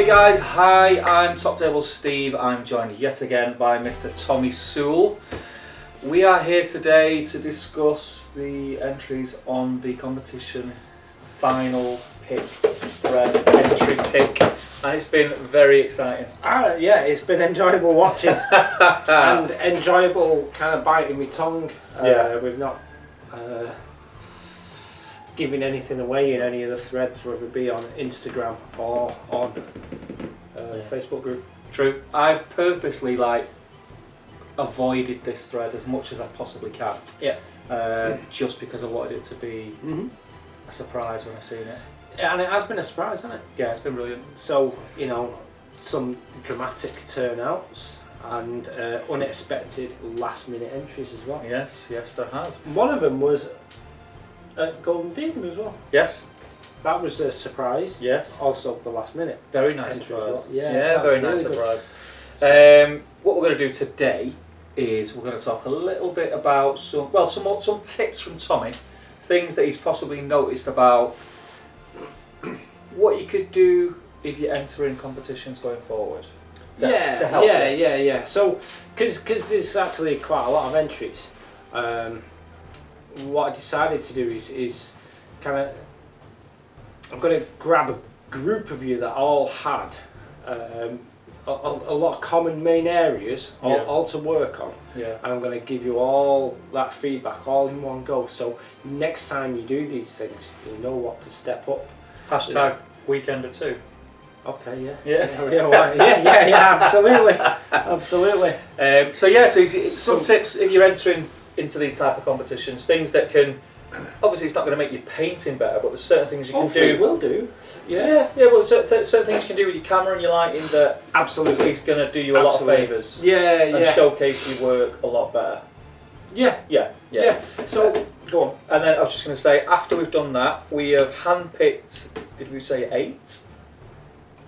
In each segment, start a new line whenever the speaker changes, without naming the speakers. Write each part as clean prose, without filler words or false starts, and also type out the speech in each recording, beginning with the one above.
Hey guys, hi, I'm Top Table Steve. I'm joined yet again by Mr. Tommy Sewell. We are here today to discuss the entries on the competition final pick, thread entry pick, and it's been very exciting.
Yeah, it's been enjoyable watching and enjoyable kind of biting my tongue. We've not giving anything away in any of the threads, whether it be on Instagram or on Facebook group.
True. I've purposely avoided this thread as much as I possibly can.
Yeah.
Just because I wanted it to be a surprise when I seen it.
Yeah, and it has been a surprise, hasn't it?
Yeah, it's been brilliant.
So, you know, some dramatic turnouts and unexpected last minute entries as well.
Yes, there has.
One of them was at Golden Demon as well.
Yes.
That was a surprise.
Yes.
Also the last minute.
Very nice
entry as
surprise.
well.
Yeah, very nice
really
surprise. What we're going to do today is we're going to talk a little bit about some tips from Tommy, things that he's possibly noticed about what you could do if you're entering competitions going forward. To help you.
Yeah. So, because there's actually quite a lot of entries, what I decided to do is kind of, I'm going to grab a group of you that all had a lot of common main areas all to work on, and I'm going to give you all that feedback all in one go, so next time you do these things you'll know what to step up.
Hashtag weekender 2.
Okay,
Yeah,
absolutely.
So some tips if you're entering into these type of competitions, things that can, obviously it's not going to make your painting better, but there's certain things you can do.
It will do.
Well, certain things you can do with your camera and your lighting that
absolutely
is going to do you a lot of favours. And showcase your work a lot better. Yeah.
So go on.
And then I was just going to say, after we've done that, we have handpicked. Did we say 8?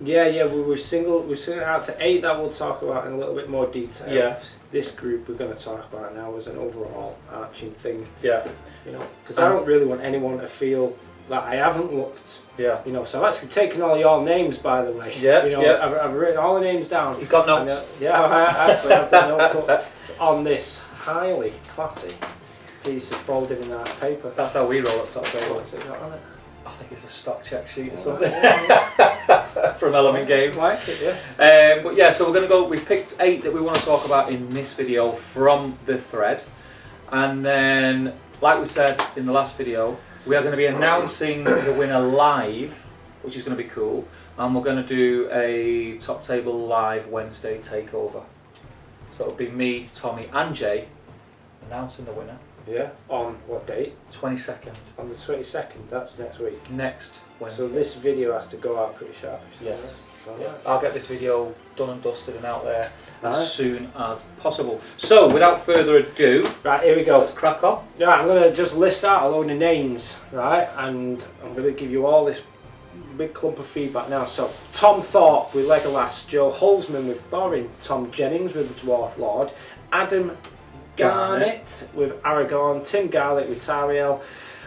Yeah. We singled out to 8 that we'll talk about in a little bit more detail.
Yeah.
This group we're going to talk about now as an overall arching thing.
Yeah.
You know, because I don't really want anyone to feel that I haven't looked.
Yeah.
You know, so I've actually taken all your names, by the way.
Yeah.
You know, I've written all the names down.
He's got notes.
I've got notes on this highly classy piece of folded in art paper.
That's how we roll at Top Table.
What's it got on it?
I think it's a stock check sheet or something from Element Games.
Like it, yeah.
So we're going to go. We've picked 8 that we want to talk about in this video from the thread, and then, like we said in the last video, we are going to be announcing the winner live, which is going to be cool, and we're going to do a Top Table Live Wednesday takeover. So it'll be me, Tommy, and Jay announcing the winner.
Yeah. On what date?
22nd.
On the 22nd. That's next week.
Next Wednesday.
So this video has to go out pretty sharp.
Yes.
Right.
I'll get this video done and dusted and out there as soon as possible. So, without further ado,
right, here we go.
Let's crack on.
Yeah, I'm going to just list out a load of names, right, and I'm going to give you all this big clump of feedback now. So, Tom Thorpe with Legolas, Joe Holzman with Thorin, Tom Jennings with the Dwarf Lord, Adam Garnett with Aragorn, Tim Garlick with Tariel,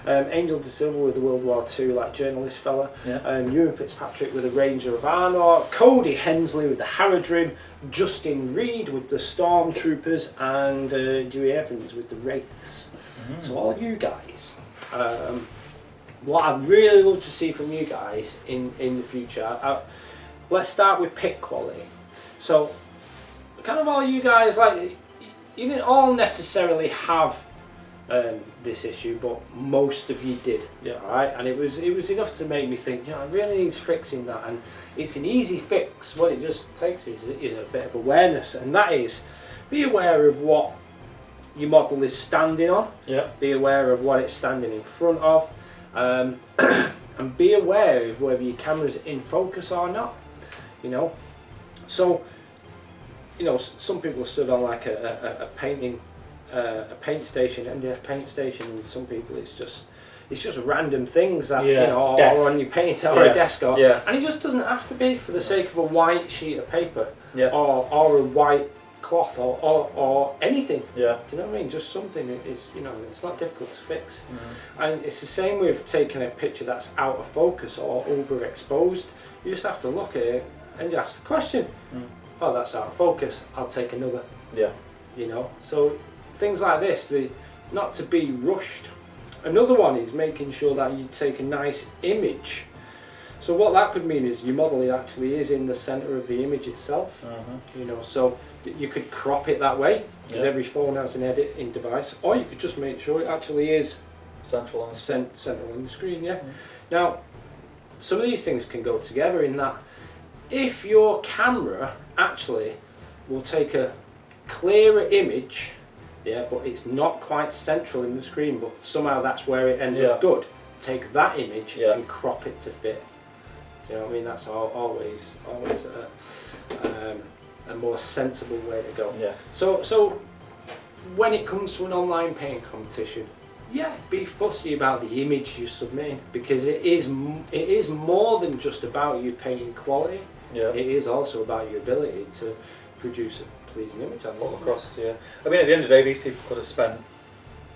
Angel De Silva with the World War II like journalist fella, Ewan Fitzpatrick with the Ranger of Arnor, Cody Hensley with the Haradrim, Justin Reed with the Stormtroopers, and Dewey Evans with the Wraiths. So all you guys, what I'd really love to see from you guys in the future, let's start with pick quality. So kind of all you guys, like, you didn't all necessarily have this issue, but most of you did. Right, and it was enough to make me think, I really need fixing that. And it's an easy fix. What it just takes is a bit of awareness, and that is, be aware of what your model is standing on. Be aware of what it's standing in front of, and be aware of whether your camera's in focus or not. You know, so. You know, some people stood on like a paint station, MDF paint station, and some people it's just random things that you know, or on your paint or a desk, and it just doesn't have to be for the sake of a white sheet of paper, or a white cloth or anything. Do you know what I mean? Just something that is, you know, it's not difficult to fix. And it's the same with taking a picture that's out of focus or overexposed. You just have to look at it and you ask the question, oh, that's out of focus, I'll take another.
Yeah.
You know, so things like this, not to be rushed. Another one is making sure that you take a nice image. So what that could mean is your model actually is in the center of the image itself. You know, so you could crop it that way, because every phone has an editing device, or you could just make sure it actually is
Central on
center on the screen. Now, some of these things can go together in that if your camera actually will take a clearer image, but it's not quite central in the screen, but somehow that's where it ends up good, take that image and crop it to fit. Do you know what I mean? That's always a more sensible way to go. So when it comes to an online painting competition, be fussy about the image you submit, because it is more than just about you painting quality. It is also about your ability to produce a pleasing image.
All across, I mean, at the end of the day, these people could have spent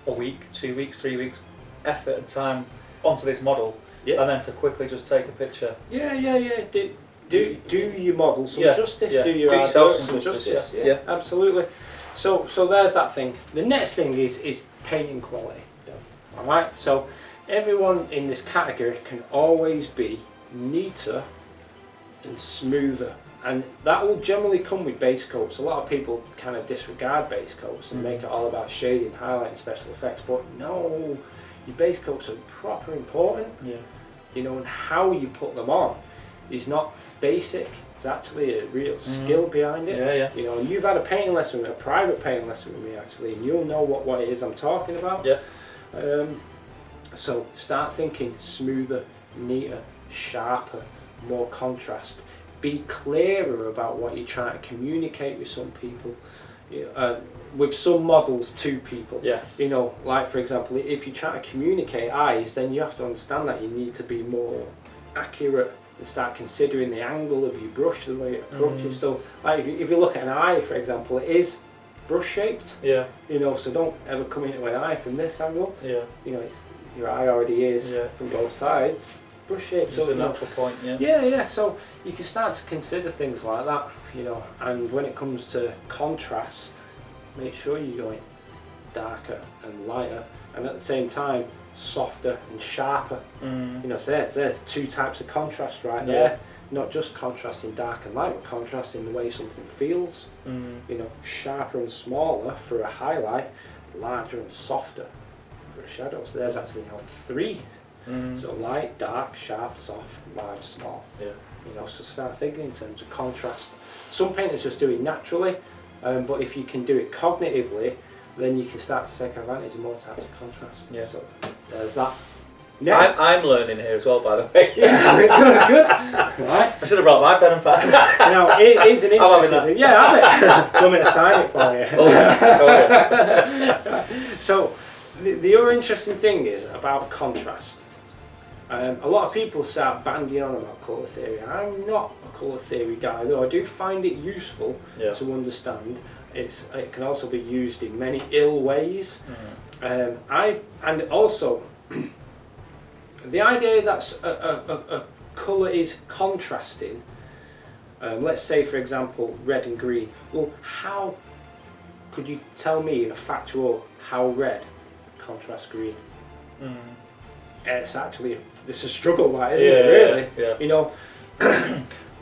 a week, 2 weeks, 3 weeks effort and time onto this model, and then to quickly just take a picture.
Do your model some justice. Do your
do yourself
artwork
some justice.
Yeah, absolutely. So there's that thing. The next thing is painting quality. Alright, so everyone in this category can always be neater and smoother, and that will generally come with base coats. A lot of people kind of disregard base coats and make it all about shading, highlighting, special effects, but no, your base coats are proper important. You know, and how you put them on is not basic. It's actually a real skill behind it. You know, and you've had a painting lesson, a private painting lesson with me actually, and you'll know what it is I'm talking about. So start thinking smoother, neater, sharper, more contrast. Be clearer about what you're trying to communicate with some people, with some models to people. You know, like for example, if you're trying to communicate eyes, then you have to understand that you need to be more accurate and start considering the angle of your brush, the way it approaches. So like if you look at an eye, for example, it is brush shaped. You know, so don't ever come into an eye from this angle. You know, your eye already is from both sides brush shaped.
So a natural point.
So you can start to consider things like that. You know, and when it comes to contrast, make sure you're going darker and lighter, and at the same time softer and sharper. You know, so there's two types of contrast right there. Not just contrasting dark and light, but contrasting the way something feels. You know, sharper and smaller for a highlight, larger and softer for a shadow. So there's actually now three. So light, dark, sharp, soft, large, small. You know, so start thinking in terms of contrast. Some painters just do it naturally, but if you can do it cognitively, then you can start to take advantage of more types of contrast. So there's that.
I'm learning here as well, by the way.
Good. Right.
I should have brought my pen and pad.
Now, it is an interesting thing. Have it. Do you want me to sign it for you? So, the other interesting thing is about contrast. A lot of people start banding on about colour theory. I'm not a colour theory guy, though I do find it useful to understand. It can also be used in many ill ways. And also the idea that a colour is contrasting. Let's say, for example, red and green. Well, how could you tell me in a factual how red contrasts green? It's a struggle, that isn't it? Really, you know.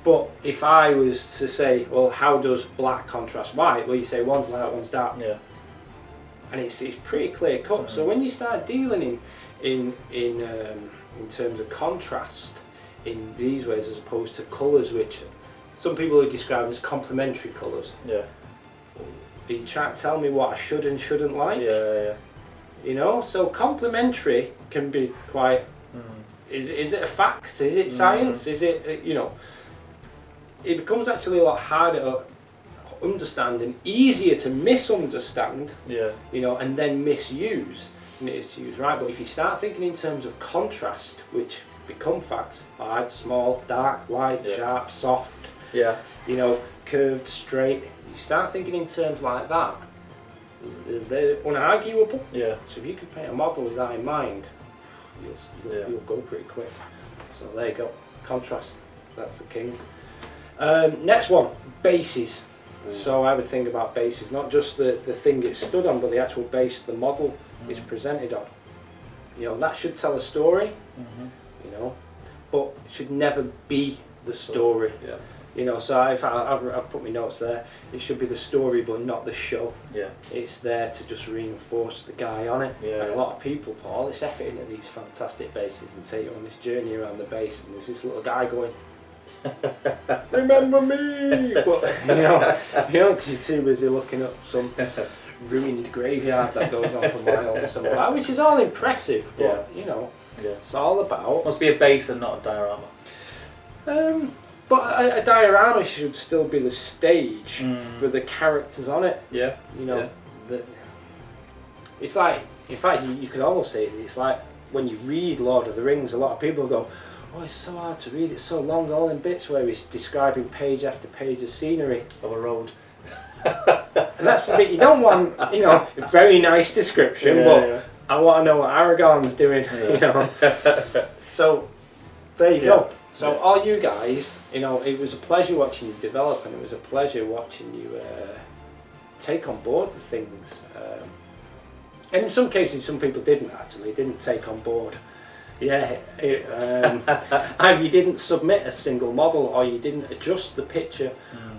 But if I was to say, well, how does black contrast white? Well, you say one's light, one's dark. And it's pretty clear cut. So when you start dealing in terms of contrast in these ways, as opposed to colours, which some people would describe as complementary colours. Are you trying to tell me what I should and shouldn't like? You know, so complementary can be quite. Is it a fact? Is it science? Is it, you know? It becomes actually a lot harder to understand and easier to misunderstand. You know, and then misuse than it is to use right. But if you start thinking in terms of contrast, which become facts: large, small, dark, light, sharp, soft. You know, curved, straight. You start thinking in terms like that. They're unarguable. So if you can paint a model with that in mind, you'll go pretty quick. So there you go. Contrast. That's the king. Next one, bases. So I would think about bases, not just the thing it's stood on, but the actual base the model is presented on. You know, that should tell a story, you know, but it should never be the story.
Yeah.
You know, so I've put my notes there. It should be the story, but not the show.
Yeah.
It's there to just reinforce the guy on it.
Yeah.
And a lot of people put all this effort into these fantastic bases and take you on this journey around the base, and there's this little guy going, remember me, but you know, because you're too busy looking up some ruined graveyard that goes on for miles somewhere, which is all impressive, but you know, it's all about.
Must be a base and not a diorama.
But a diorama should still be the stage for the characters on it.
Yeah.
You know, it's like, in fact, you could almost say it's like when you read Lord of the Rings, a lot of people go, oh, it's so hard to read, it's so long, all in bits where he's describing page after page of scenery
Of a road.
and that's the bit you don't want, you know, a very nice description, but I want to know what Aragorn's doing, you know. So there you go. So all you guys, you know, it was a pleasure watching you develop, and it was a pleasure watching you take on board the things. And in some cases, some people didn't take on board. Yeah, either you didn't submit a single model, or you didn't adjust the picture,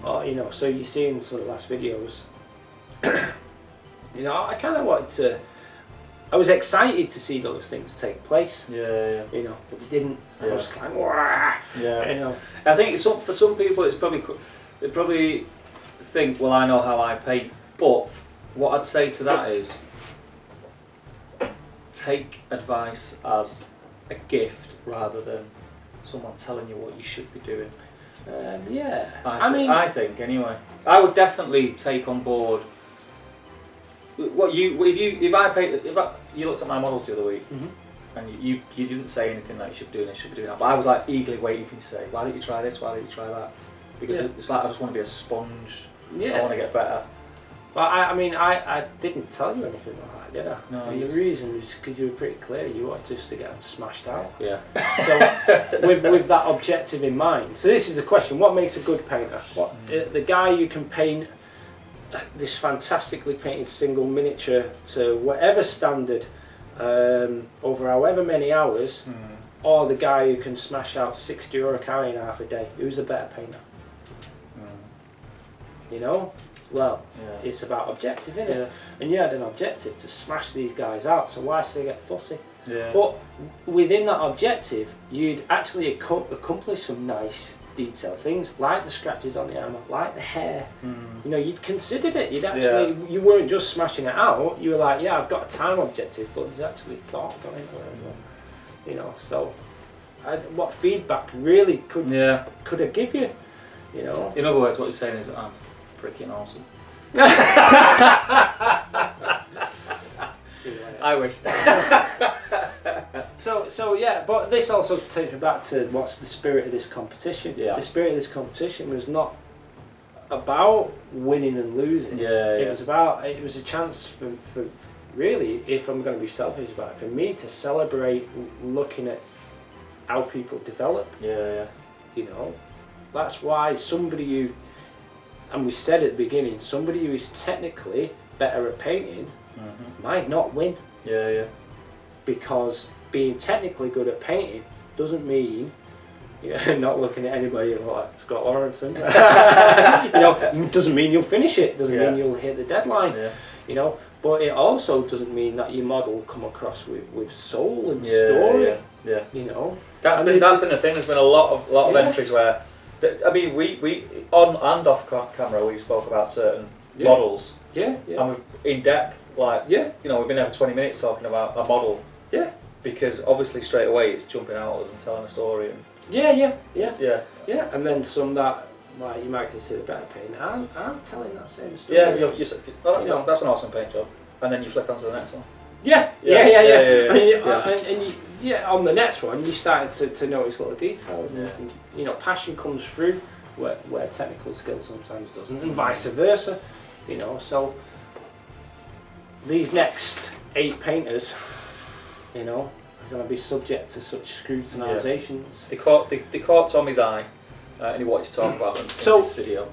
or you know. So you see in some of the last videos, you know, I kind of wanted to. I was excited to see those things take place.
Yeah.
You know, but they didn't. I was just like, wah.
Yeah.
You know.
I think for some people, it's they probably think, well, I know how I paint. But what I'd say to that is, take advice as a gift rather than someone telling you what you should be doing.
Yeah.
I think anyway. I would definitely take on board. What you looked at my models the other week, and you didn't say anything like you should be doing this, should be doing that. But I was like eagerly waiting for you to say, why don't you try this? Why don't you try that? Because it's like I just want to be a sponge.
Yeah.
I want to get better.
Well, I didn't tell you anything like that, did I?
No.
And the reason was because you were pretty clear. You wanted us to get them smashed out.
Yeah.
So with that objective in mind. So this is the question: what makes a good painter? What the guy who can paint this fantastically painted single miniature to whatever standard over however many hours, or the guy who can smash out 60 Urukami in half a day? Who's a better painter? You know? Well, it's about objective, isn't it? Yeah. And you had an objective to smash these guys out, so why should they get fussy? Yeah. But within that objective, you'd actually accomplish some nice detailed things, like the scratches on the armour, like the hair. You know, you'd considered it. You'd actually, you weren't just smashing it out. You were like, yeah, I've got a time objective, but there's actually thought going into it as well. You know, so what feedback really could I give you? You know. In
other words, what you're saying is, I'm freaking awesome. I wish.
So yeah, but this also takes me back to what's the spirit of this competition. Yeah. The spirit of this competition was not about winning and losing. It was a chance for really, if I'm going to be selfish about it, for me to celebrate looking at how people develop. You know, that's why somebody who, and we said at the beginning, somebody who is technically better at painting might not win. Because being technically good at painting doesn't mean, you know, not looking at anybody like Scott Lawrenson, you know, doesn't mean you'll finish it, doesn't mean you'll hit the deadline, you know, but it also doesn't mean that your model will come across with soul and story, you know. That's been
the thing. There's been a lot of entries where, I mean, we on and off camera we spoke about certain models, and we've in depth, like, you know, we've been there for 20 minutes talking about a model, because obviously straight away it's jumping out at us and telling a story, and and then some that, like, you might consider better painting, I'm telling that same story. You know, that's an awesome paint job, and then you flick on to the next one. And
on the next one you started to notice little details, and you know, passion comes through where technical skill sometimes doesn't, and vice versa, you know. So these next 8 painters, you know, are going to be subject to such scrutinisations.
They caught Tommy's eye and he wanted to talk about them in
So-
this video.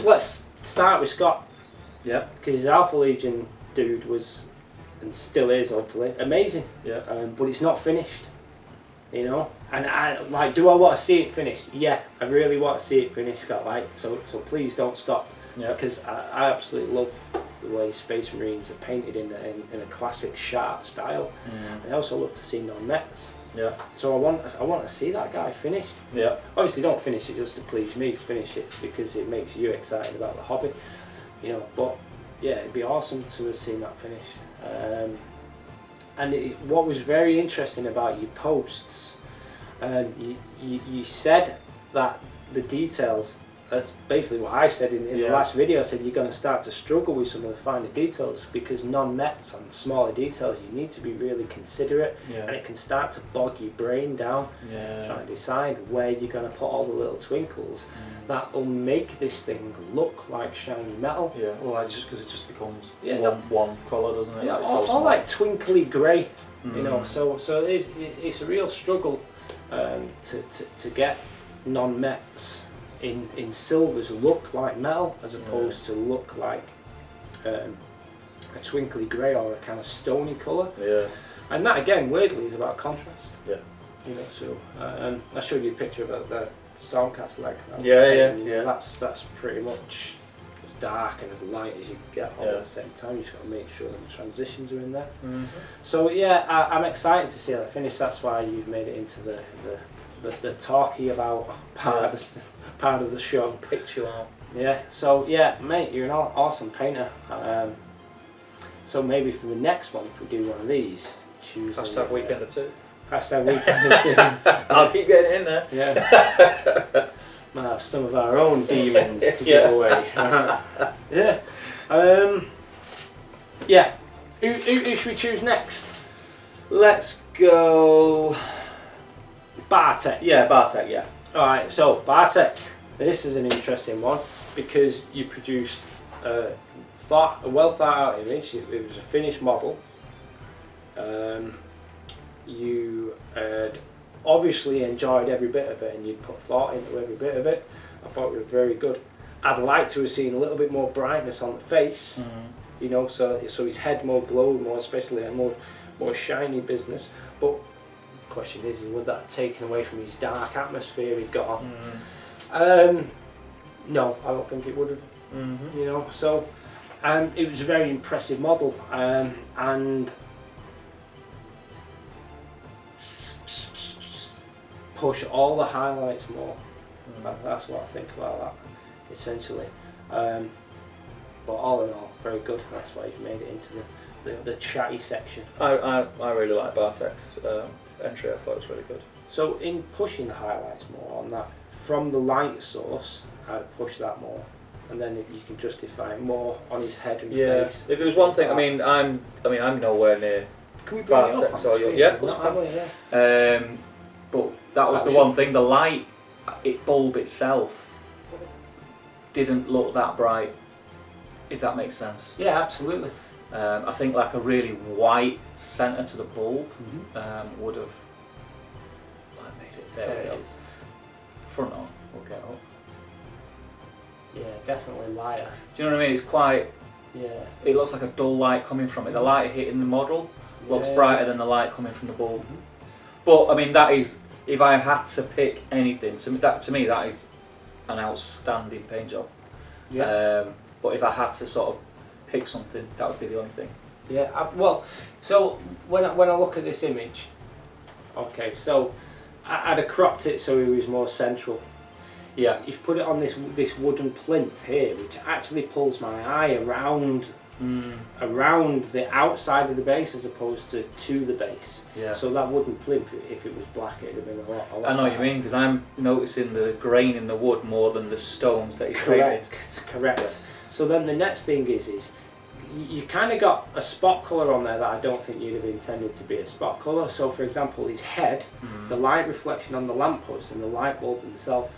Let's start with Scott,
Yeah,
because his Alpha Legion dude was, and still is hopefully, amazing.
yeah,
But it's not finished, you know. And I like, do I want to see it finished? Yeah, I really want to see it finished, Scott. Like, so please don't stop,
yeah.
because I absolutely love the way Space Marines are painted in a classic sharp style.
Mm.
I also love to see non-mets.
Yeah,
So I want to see that guy finished.
yeah,
Obviously, don't finish it just to please me. Finish it because it makes you excited about the hobby, you know. But yeah, it'd be awesome to have seen that finished. What was very interesting about your posts, you said that the details. That's basically what I said in the
Yeah.
last video. I said you're going to start to struggle with some of the finer details because non-nets on smaller details. You need to be really considerate, and
yeah,
it can start to bog your brain down.
yeah.
Trying to decide where you're going to put all the little twinkles that will make this thing look like shiny metal.
Yeah, well, just because it just becomes
Yeah,
one colour, doesn't it?
Yeah,
Like, it's so
or
small.
like twinkly grey, you know.
Mm.
So it's a real struggle to get non-mets in silvers look like metal as opposed to look like a twinkly grey or a kind of stony colour.
Yeah,
And that again, weirdly, is about contrast.
Yeah.
You know, so I showed you a picture of the Stormcast leg.
Yeah,
You know, that's pretty much as dark and as light as you get all
Yeah.
at the same time. You just got to make sure that the transitions are in there.
mm-hmm.
So yeah, I'm excited to see that finish. That's why you've made it into the talky about part of the show.
Picture out.
Yeah. So yeah, mate, you're an awesome painter. So maybe for the next one, if we do one of these, choose
Hashtag weekend or two.
Hashtag weekend or two.
I'll keep getting it in there.
Yeah. Might have some of our own demons to give away. Yeah. Yeah. Who should we choose next?
Let's go.
Bartek.
Yeah, Bartek. Yeah.
Alright, so Bartek. This is an interesting one because you produced a well thought out image. It was a finished model. You had obviously enjoyed every bit of it and you'd put thought into every bit of it. I thought it was very good. I'd like to have seen a little bit more brightness on the face, you know, so his head more glowed, more especially a more shiny business. But the question is would that have taken away from his dark atmosphere he'd got on? No, I don't think it would have.
Mm-hmm.
You know, so it was a very impressive model, and push all the highlights more. That's what I think about that, essentially. But all in all, very good. That's why he's made it into the chatty section.
I really like Bartek's entry. I thought it was really good.
So in pushing the highlights more on that from the light source, I'd push that more, and then if you can justify it more on his head and face.
If there was one thing, I mean, I'm nowhere near.
Can we bring it up
Bartek,
on
so
the screen?
yeah, of
Not
course
have we? Yeah.
But that was the one thing. The light, bulb itself, didn't look that bright. If that makes sense.
Yeah, absolutely.
I think like a really white centre to the bulb would have like made it. There we go. Front on, we'll get up.
Yeah, definitely lighter.
Do you know what I mean? It's quite.
Yeah.
It looks like a dull light coming from it. The light hitting the model looks
Yeah.
brighter than the light coming from the bulb. But I mean, that is, if I had to pick anything, to me that is an outstanding paint job.
Yeah.
But if I had to sort of pick something, that would be the only thing.
Yeah. Well, so when I look at this image, okay, so I'd have cropped it so it was more central.
Yeah.
You've put it on this wooden plinth here, which actually pulls my eye around the outside of the base as opposed to the base.
Yeah.
So that wooden plinth, if it was black, it'd have been a lot.
I know what you mean, because I'm noticing the grain in the wood more than the stones that he's painted.
Correct.
Yes.
So then the next thing is you kind of got a spot colour on there that I don't think you'd have intended to be a spot colour. So for example, his head, the light reflection on the lamppost and the light bulb themselves,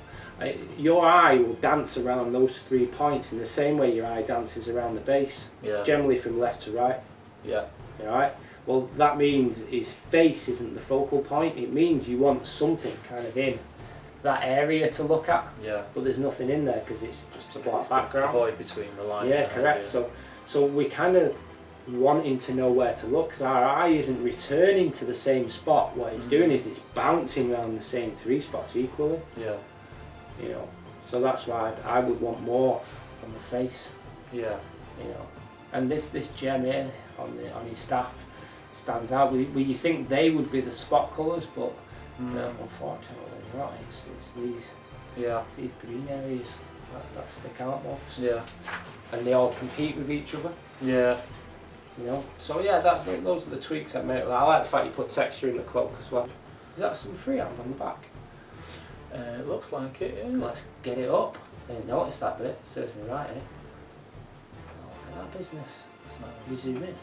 your eye will dance around those 3 points in the same way your eye dances around the base, generally from left to right.
Yeah.
Alright? Well, that means his face isn't the focal point. It means you want something kind of in that area to look at,
Yeah.
but there's nothing in there because it's just a black
It's the
background.
void between the line.
Yeah,
and the
correct.
idea.
So we kind of wanting to know where to look, because our eye isn't returning to the same spot. What it's doing is it's bouncing around the same 3 spots equally.
Yeah.
You know, so that's why I would want more on the face.
Yeah.
You know, and this gem here on his staff stands out. You think they would be the spot colours, but unfortunately not. It's these green areas that stick out most.
Yeah.
And they all compete with each other.
Yeah.
You know, so yeah, those are the tweaks I made. I like the fact you put texture in the cloak as well. Is that some freehand on the back?
It looks like it. Yeah.
Let's get it up. I didn't notice that bit. It serves me right, eh? Oh, look at that business.
It's
You
nice.
zoom in. Which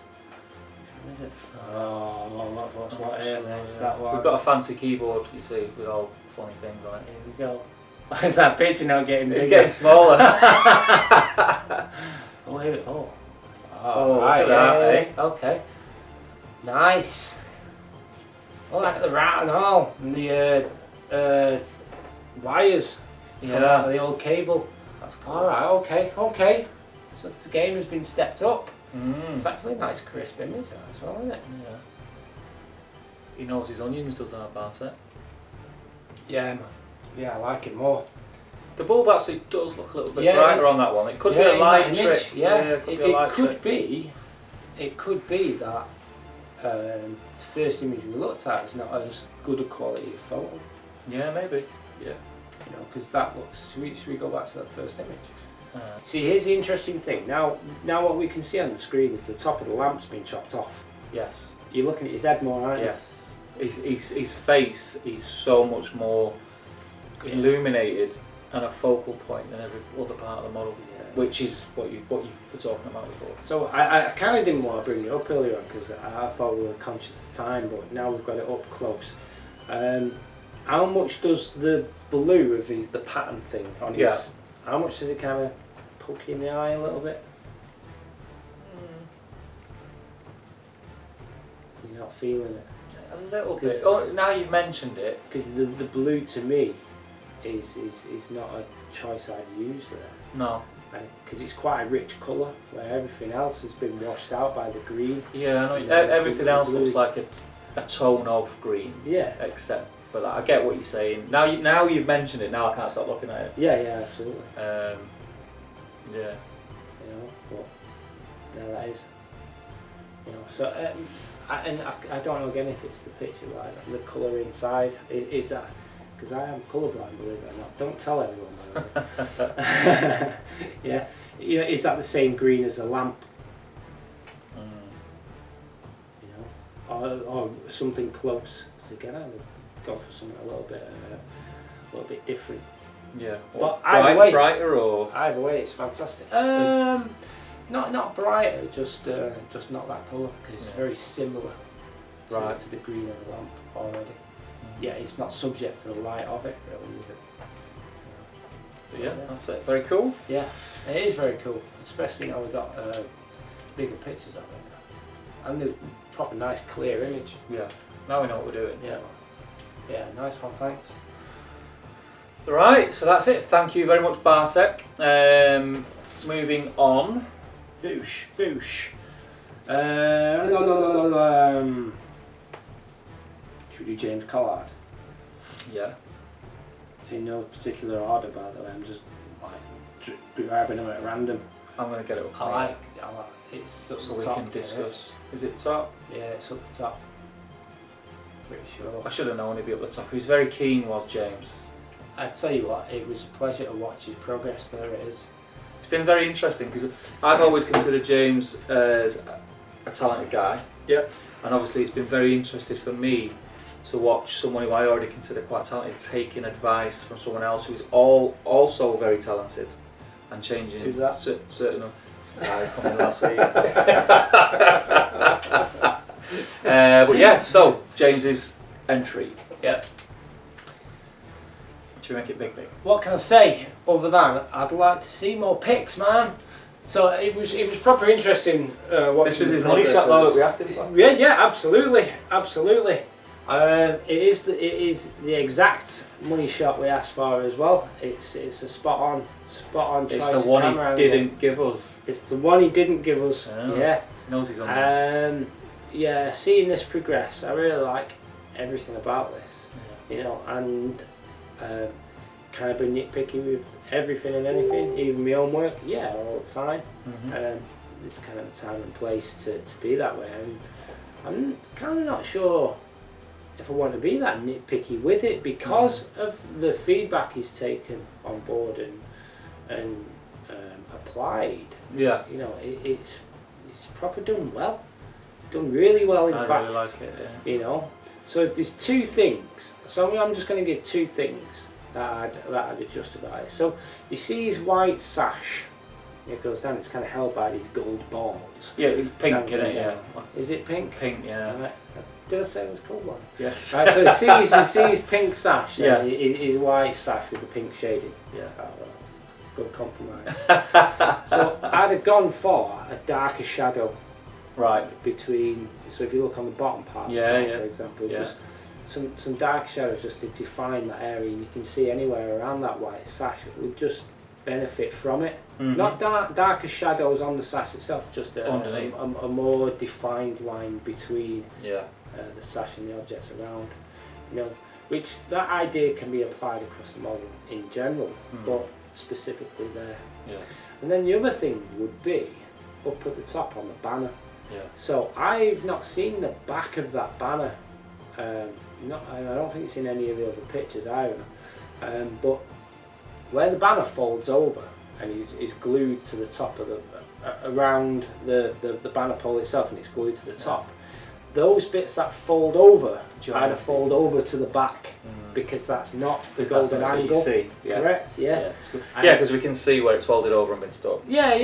one is it? Oh, well, look what's what here. It's
Yeah.
that one.
We've got a fancy keyboard, you see, with all funny things on it.
Here we go. Is that picture now getting bigger?
It's getting smaller.
Oh, here we go.
Oh, look
right,
at that,
yeah,
eh?
yeah. Okay. Nice. Oh, look at the rat and all. And the wires.
Yeah.
The old cable.
That's cool.
Alright, okay. So the game has been stepped up.
Mm.
It's actually a nice crisp image as well, isn't it?
Yeah. He knows his onions, does that about it?
Yeah, man. Yeah, I like it more.
The bulb actually does look a little bit
Yeah,
brighter on that one. It could be a
in
light
that image,
trick.
Yeah,
it could be a light trick.
It could be that the first image we looked at is not as good a quality of photo.
Yeah, maybe. Yeah.
You know, because that looks. Should we go back to that first image?
Uh,
See, here's the interesting thing. Now what we can see on the screen is the top of the lamp's been chopped off.
yes.
You're looking at his head more, aren't you?
Yes. His face is so much more illuminated and a focal point than every other part of the model, which is what you were talking about before.
So I kind of didn't want to bring it up earlier on because I thought we were conscious of time, but now we've got it up close. How much does the blue of the pattern thing on his?
Yeah.
How much does it kind of poke you in the eye a little bit? You're not feeling it
A little bit. Oh, now you've mentioned it.
because the blue to me is not a choice I'd use there.
No.
Because it's quite a rich colour, where everything else has been washed out by the green.
Yeah, I know.
Yeah,
Everything
the
else looks
blues.
like a tone of green,
Yeah,
except for that. I get what you're saying. Now you've mentioned it. Now I can't stop looking at it.
yeah, absolutely.
Yeah.
You know, but there that is. You know, so I don't know again if it's the picture, like the colour inside. Is that because I am colourblind, believe it or not? Don't tell everyone. By the way. Yeah, you know, is that the same green as a lamp? You know, or something close? Because again, I would go for something a little bit different.
Yeah.
But either way-
brighter or
Either way, it's fantastic. Not brighter, just not that colour because it's
Yeah.
very similar
Right.
to the green of the lamp already. Yeah, it's not subject to the light of it, really, is it?
But yeah, that's it. Very cool.
Yeah, it is very cool, especially now we've got bigger pictures of it and the proper nice clear image.
Yeah. Now we know what we're doing.
Yeah, nice one, thanks.
Right, so that's it. Thank you very much, Bartek. Moving on.
Boosh. Should we do James Collard?
Yeah.
In no particular order, by the way. I'm just like grabbing them at random.
I'm going to get it up.
I like it's up
So
the
we
top,
can discuss. Is it top?
Yeah, it's up the top. Pretty sure.
I should have known it'd be up the top. He was very keen, was James.
I tell you what, it was a pleasure to watch his progress. There it is.
It's been very interesting because I've always considered James as a talented guy.
Yep.
And obviously it's been very interesting for me to watch someone who I already consider quite talented taking advice from someone else who's also very talented and changing.
Who's that?
Certain guy coming last week. But yeah, so James's entry.
Yep.
Should we make it big?
What can I say other than I'd like to see more pics, man. So it was proper interesting.
This was his money shot though that we asked him for.
Yeah, absolutely. It is the exact money shot we asked for as well. It's a spot on
It's
choice
the
of
one
camera
he
angle.
didn't give us.
It's the one he didn't give us.
Oh.
Yeah.
Knows he's on this.
Yeah, seeing this progress, I really like everything about this. You know, and can I be nitpicky with everything and anything, even my own work? Yeah, all the time. There's kind of a time and place to be that way, and I'm kind of not sure if I want to be that nitpicky with it because of the feedback he's taken on board and applied.
Yeah.
You know, it's proper done well, done really well in
I
fact.
really like it. Yeah.
You know, so if there's two things, so I'm just going to give two things that I'd adjust about it. So you see his white sash, it goes down, it's kind of held by these gold balls.
Yeah, it's pink,
Down
isn't it? Yeah.
Is it pink?
Pink, yeah.
Right. Did I say it was called one?
Yes.
Right, so you see his pink sash,
Yeah.
his white sash with the pink shading.
Yeah.
Oh, well, that's a good compromise. So I'd have gone for a darker shadow
Right.
between, so if you look on the bottom part of the
Yeah,
bottle,
yeah.
for example,
Yeah.
just some dark shadows just to define that area, and you can see anywhere around that white sash, it would just benefit from it. Not darker shadows on the sash itself, just
Underneath.
a more defined line between
Yeah.
the sash and the objects around. You know, which that idea can be applied across the model in general, but specifically there.
Yeah.
And then the other thing would be up at the top on the banner.
Yeah.
So I've not seen the back of that banner. And I don't think it's in any of the other pictures either. But where the banner folds over and is glued to the top of the around the banner pole itself, and it's glued to the top. Those bits that fold over either fold over to the back because that's not the golden angle.
Yeah.
Correct? Yeah.
It's good. Yeah, because we can see where it's folded over and been stuck.
Yeah.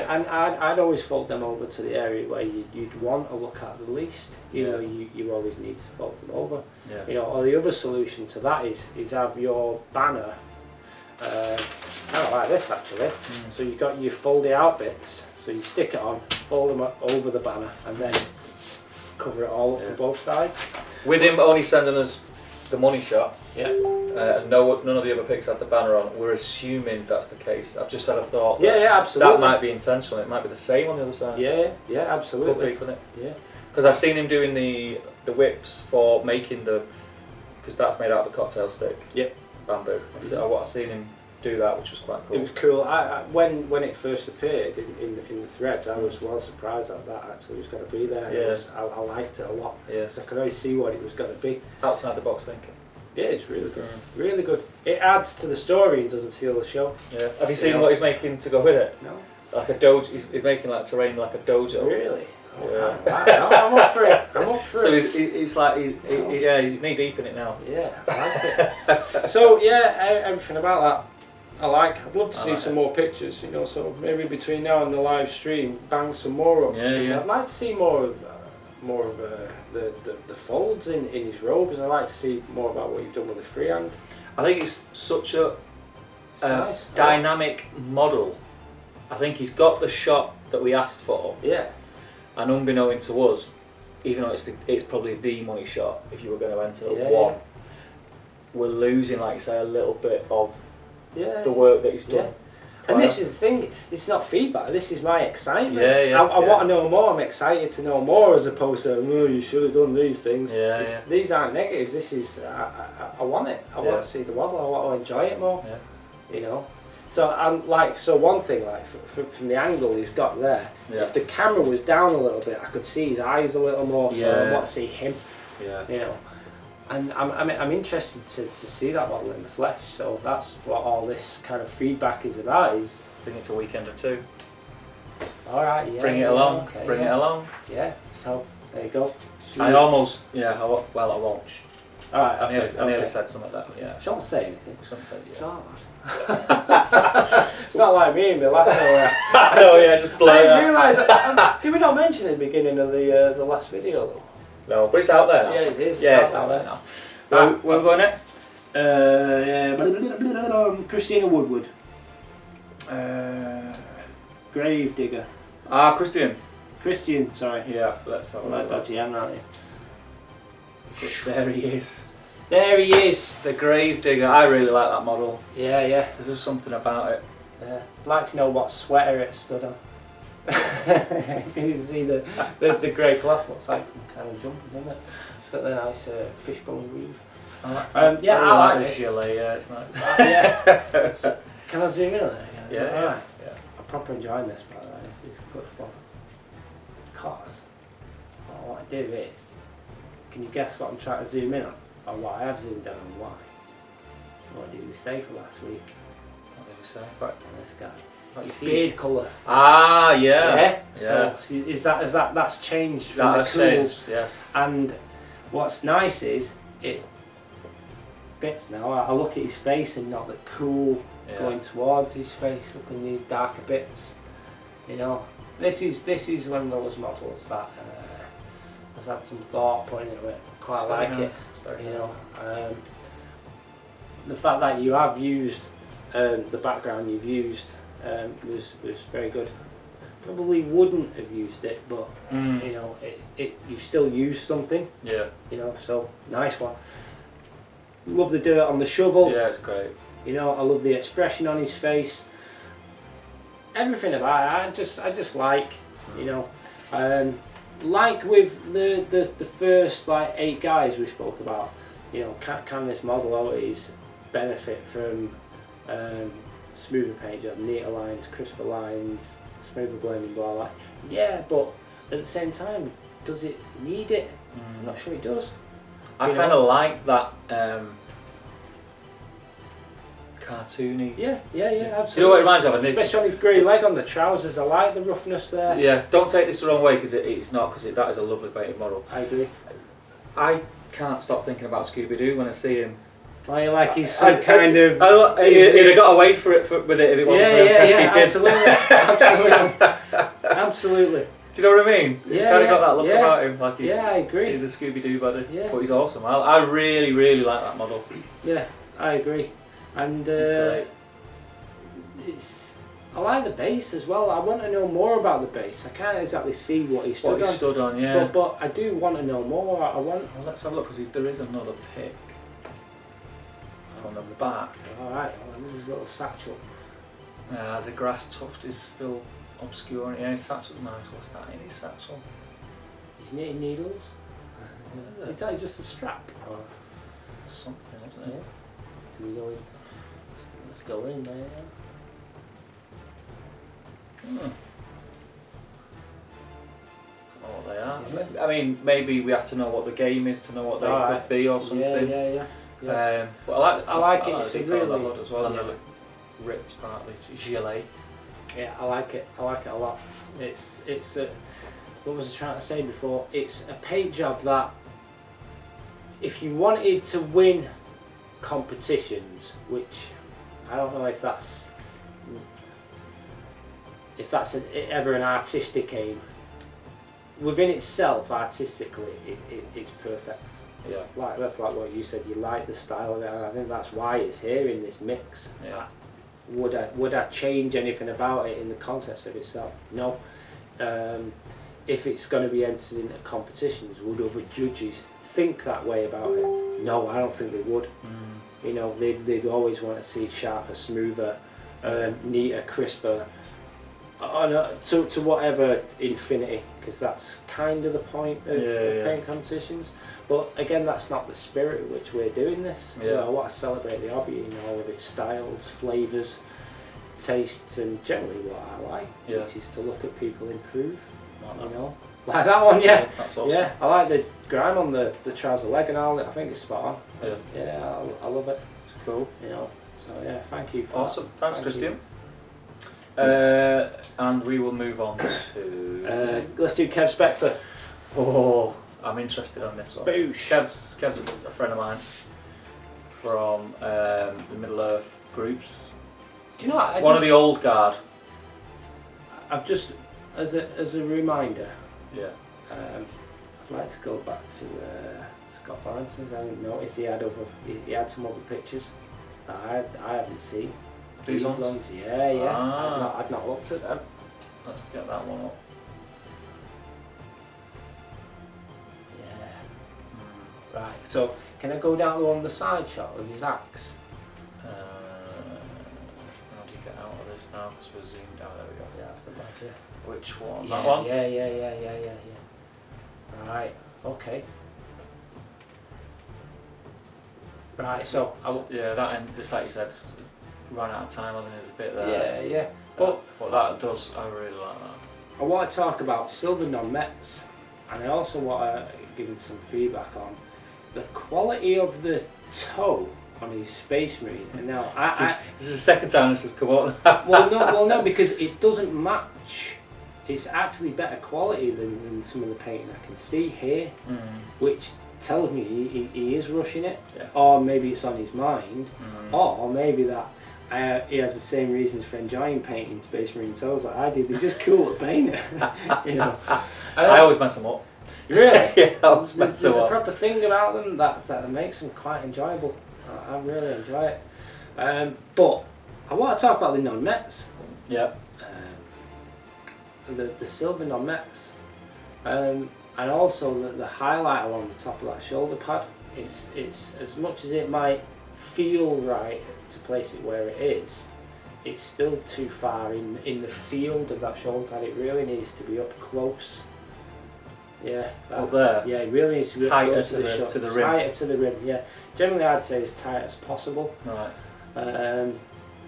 And I'd always fold them over to the area where you'd want to look at the least. You know, you always need to fold them over.
Yeah.
You know, or the other solution to that is have your banner kind of like this actually. So you've got your folded out bits. So you stick it on, fold them over the banner, and then cover it all up for both sides.
With him only sending us the money shot,
Yeah.
and none of the other pics had the banner on, we're assuming that's the case. I've just had a thought.
Yeah, absolutely.
That might be intentional. It might be the same on the other side.
Yeah,
Could
absolutely.
be, couldn't it?
Yeah.
Because I've seen him doing the whips for making because that's made out of a cocktail stick.
Yep.
Bamboo. I've seen him do that, which was quite cool.
It was cool. When it first appeared in the threads, I was well surprised that actually was going to be there.
Yeah.
I liked it a lot.
Yeah.
Because I could always see what it was going to be.
Outside the box thinking.
Yeah, it's really good. Really good. It adds to the story and doesn't steal the show.
Yeah. Have you seen what he's making to go with it?
No.
Like a dojo. He's making like terrain like a dojo.
Really?
Yeah.
I'm up for it. I'm up for
So
it.
it's like he's knee deep in it now.
Yeah, I like it. So yeah, everything about that I like. I'd love to see some more pictures, you know, so maybe between now and the live stream, bang some more up.
Yeah.
I'd like to see more of the folds in his robes, and I'd like to see more about what you've done with the freehand.
I think it's such a
Nice.
dynamic model. I think he's got the shot that we asked for,
Yeah.
and unbeknown to us, even though it's probably the money shot if you were going to enter
Yeah,
one, we're losing, like you say, a little bit of
Yeah.
the work that he's done.
Yeah. And this is the thing, it's not feedback, this is my excitement.
Yeah,
I want to know more, I'm excited to know more, as opposed to, oh, you should have done these things.
Yeah,
These aren't negatives, this is, I want it. I want to see the model, I want to enjoy it more.
Yeah.
You know? So one thing, like, from the angle he's got there, if the camera was down a little bit, I could see his eyes a little more, so I want to see him, you know. And I'm interested to see that model in the flesh, so that's what all this kind of feedback is about.
I think it's a weekend or two.
Alright, yeah.
Bring it along,
okay,
bring it along.
Yeah, so there you go.
I almost, I won't.
Alright,
I nearly said something like that, yeah.
Don't say anything.
Shouldn't say,
It's not like me and my last
Oh yeah, just blow it
I
out.
realise, did we not mention it at the beginning of the last video though?
No, but it's out there now.
Yeah, it is.
Yeah, it's out there now. Where we go next?
Christina Woodward. Grave digger.
Christian.
Christian, sorry.
Yeah, let's have a
Like
look.
dodgy hand, aren't you?
There he is.
There he is.
The Gravedigger. I really like that model.
Yeah, yeah.
There's just something about it.
I'd like to know what sweater it stood on. You see the grey cloth looks like some kind of jumper, doesn't it? It's got the nice fishbone weave. Yeah, I like
the
this.
gilet. Yeah, it's nice.
Yeah. So, can I zoom in on it again? Is that
Yeah,
alright?
yeah.
I'm proper enjoying this, by the way. It's good fun. Because what I do is, can you guess what I'm trying to zoom in on? Or what I have zoomed in on? Why? What did we say for last week?
What did we say? Right.
On this guy.
His
Beard colour.
Ah, yeah.
So is that's changed from
That
the
has
cool.
changed, yes.
And what's nice is it fits now. I look at his face and not the cool going towards his face, look in these darker bits. You know, this is one of those models that has had some thought put into it. Quite
It's
like
very
it.
nice. It's very
You
nice.
know, the fact that you have used the background you've used was very good. Probably wouldn't have used it, but you know, you've still used something.
Yeah.
You know, so nice one. Love the dirt on the shovel.
Yeah, it's great.
You know, I love the expression on his face. Everything about it, I just like. You know, like with the first like 8 guys we spoke about. You know, can this model always benefit from smoother paint job, neater lines, crisper lines, smoother blending, blah blah. Yeah, but at the same time, does it need it? I'm not sure it does.
I kind of like that cartoony.
Yeah, absolutely.
You know what it reminds me of?
Especially on his grey leg on the trousers, I like the roughness there.
Yeah, don't take this the wrong way because it's not, because that is a lovely painted model.
I agree.
I can't stop thinking about Scooby-Doo when I see him.
I like he's some kind of...
He'd have got away with it if it wasn't for pesky kids.
Absolutely.
Do you know what I mean? He's kind of got that look about him, like he's,
I agree.
He's a Scooby-Doo buddy,
Yeah.
but he's awesome. I really, really like that model.
Yeah, I agree. And
It's great.
I like the base as well. I want to know more about the base. I can't exactly see what he stood
What he
on.
stood on, yeah.
But I do want to know more.
Well, let's have a look, because there is another pic on the back.
Alright, well, his little satchel.
The grass tuft is still obscure. Yeah, his satchel's nice. What's that in his satchel?
He's knitting needles. Is that just a strap? Or
Something, isn't it?
can we go in? Let's go in there.
Don't know what they are.
Yeah.
I mean, maybe we have to know what the game is to know what they could be or something.
Yeah.
But
I like it.
the
It's a
detail on the
really-
hood as well, and
yeah.
the ripped part, the gilet.
Yeah, I like it. I like it a lot. It's what was I trying to say before? It's a paint job that if you wanted to win competitions, which I don't know if that's ever an artistic aim. Within itself, artistically, it's perfect.
Yeah.
That's like what you said. You like the style of it, and I think that's why it's here in this mix.
Yeah.
Would I change anything about it in the context of itself? No. If it's going to be entered into competitions, would other judges think that way about it? No, I don't think they would. You know, they'd always want to see sharper, smoother, neater, crisper, to whatever infinity, because that's kind of the point of paint competitions. But again, that's not the spirit in which we're doing this.
Yeah.
You know, I want to celebrate the hobby in all of its styles, flavours, tastes, and generally what I like, which is to look at people improve. You know, like that one, yeah.
That's awesome.
Yeah, I like the grime on the trouser leg and all. I think it's spot on.
Yeah.
Yeah, I love it.
It's cool.
You know, so yeah, thank you for
Awesome.
that.
Thanks,
Thank
Christian. And we will move on to.
Let's do Kev Spector.
Oh, I'm interested on this one.
Boosh.
Kev's a friend of mine from the Middle Earth groups.
Do you know what?
One of the old guard.
I've just, as a reminder,
Yeah.
I'd like to go back to Scott Barnes's. I didn't notice he had some other pictures that I haven't seen.
These ones?
Yeah.
Ah.
I've not looked at them.
Let's get that one up.
Yeah. Right, so can I go down the one on the side shot with his axe?
How do you get out of this now? Because we're zoomed out. There we go.
Yeah, that's the badger.
Which one?
Yeah,
That one?
yeah. Right, okay. Right, so
Yeah, that end, just like you said, ran out of time, wasn't it? There's a bit there.
yeah. But
But that does, I really like that.
I want to talk about silver non-Mets, and I also want to give him some feedback on the quality of the toe on his Space Marine. And now,
This is the second time this has come up.
well, no, because it doesn't match. It's actually better quality than some of the painting I can see here, which tells me he is rushing it, or maybe it's on his mind, or maybe that he has the same reasons for enjoying painting Space Marine toes like I do. They're just cool to paint it, you know.
I always mess them up.
Really?
Yeah, I always mess
There's
them
a
up.
proper thing about them that makes them quite enjoyable. I really enjoy it. But I want to talk about the non-Mets.
Yeah.
The silver non-Mets. And also the highlight along the top of that shoulder pad. It's as much as it might feel right to place it where it is, it's still too far in the field of that shoulder pad. It really needs to be up close. Yeah,
Up there?
Yeah, it really needs to be
Tighter
up close
to the-
shot,
to the rim.
tighter to the rim. Yeah, generally I'd say as tight as possible,
Right.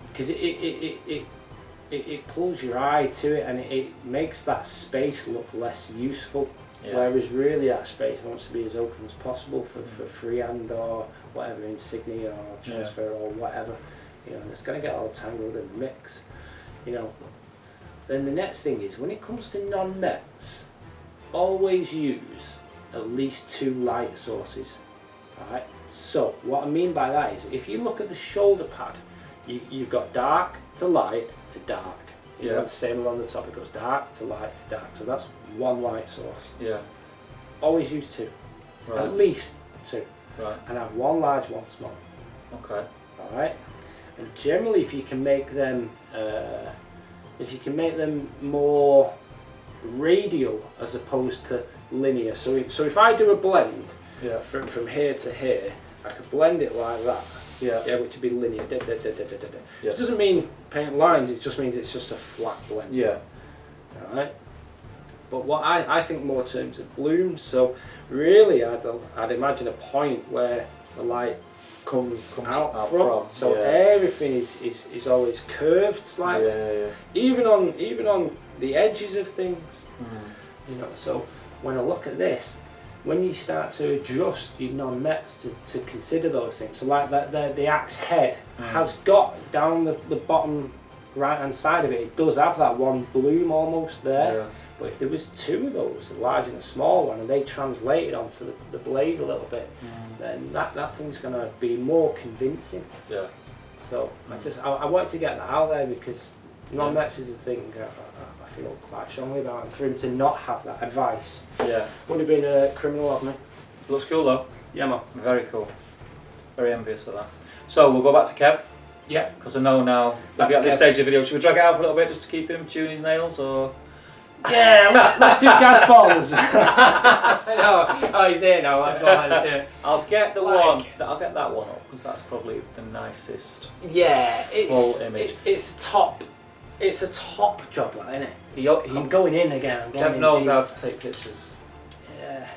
because it pulls your eye to it and it makes that space look less useful.
Yeah.
Whereas really that space wants to be as open as possible for freehand or whatever, insignia or transfer or whatever. You know, it's going to get all tangled in the mix. You know. Then the next thing is, when it comes to non-Mets, always use at least 2 light sources. Alright? So what I mean by that is, if you look at the shoulder pad, you've got dark to light to dark. You
Yeah.
have the same along the top, it goes dark to light to dark. So that's 1 light source.
Yeah.
Always use 2.
Right.
At least 2.
Right.
And have 1 large, 1 small.
Okay.
Alright? And generally if you can make them more radial as opposed to linear. So if I do a blend
Yeah.
from here to here, I could blend it like that.
Yeah.
Yeah, which would be linear.
Yeah.
It doesn't mean paint lines, it just means it's just a flat blend.
Yeah.
Alright? But what I think more terms of bloom, so really I'd imagine a point where the light comes out from. So everything is always curved slightly.
Yeah.
Even on the edges of things. You know, so when I look at this, when you start to adjust your non-Mets to consider those things, so like that the axe head has got down the bottom right hand side of it, it does have that one bloom almost there.
Yeah.
But if there was 2 of those, a large and a small one, and they translated onto the blade a little bit, then that thing's going to be more convincing.
Yeah.
So I wanted to get that out there because non-Mets is a thing I feel quite strongly about, and for him to not have that advice
Yeah.
would have been a criminal of me.
Looks cool though.
Yeah, man.
Very cool. Very envious of that. So we'll go back to Kev,
Yeah.
because I know now maybe at this stage of the video, should we drag it out for a little bit just to keep him chewing his nails, or?
Yeah, let's do gas balls. Oh, he's here now. Let's do it.
I'll get the
Like-
one. I'll get that one up because that's probably the nicest.
Yeah,
Full image.
It's top. It's a top job, that, isn't it?
He
I'm going in again.
Kev knows how to take pictures,
Yeah.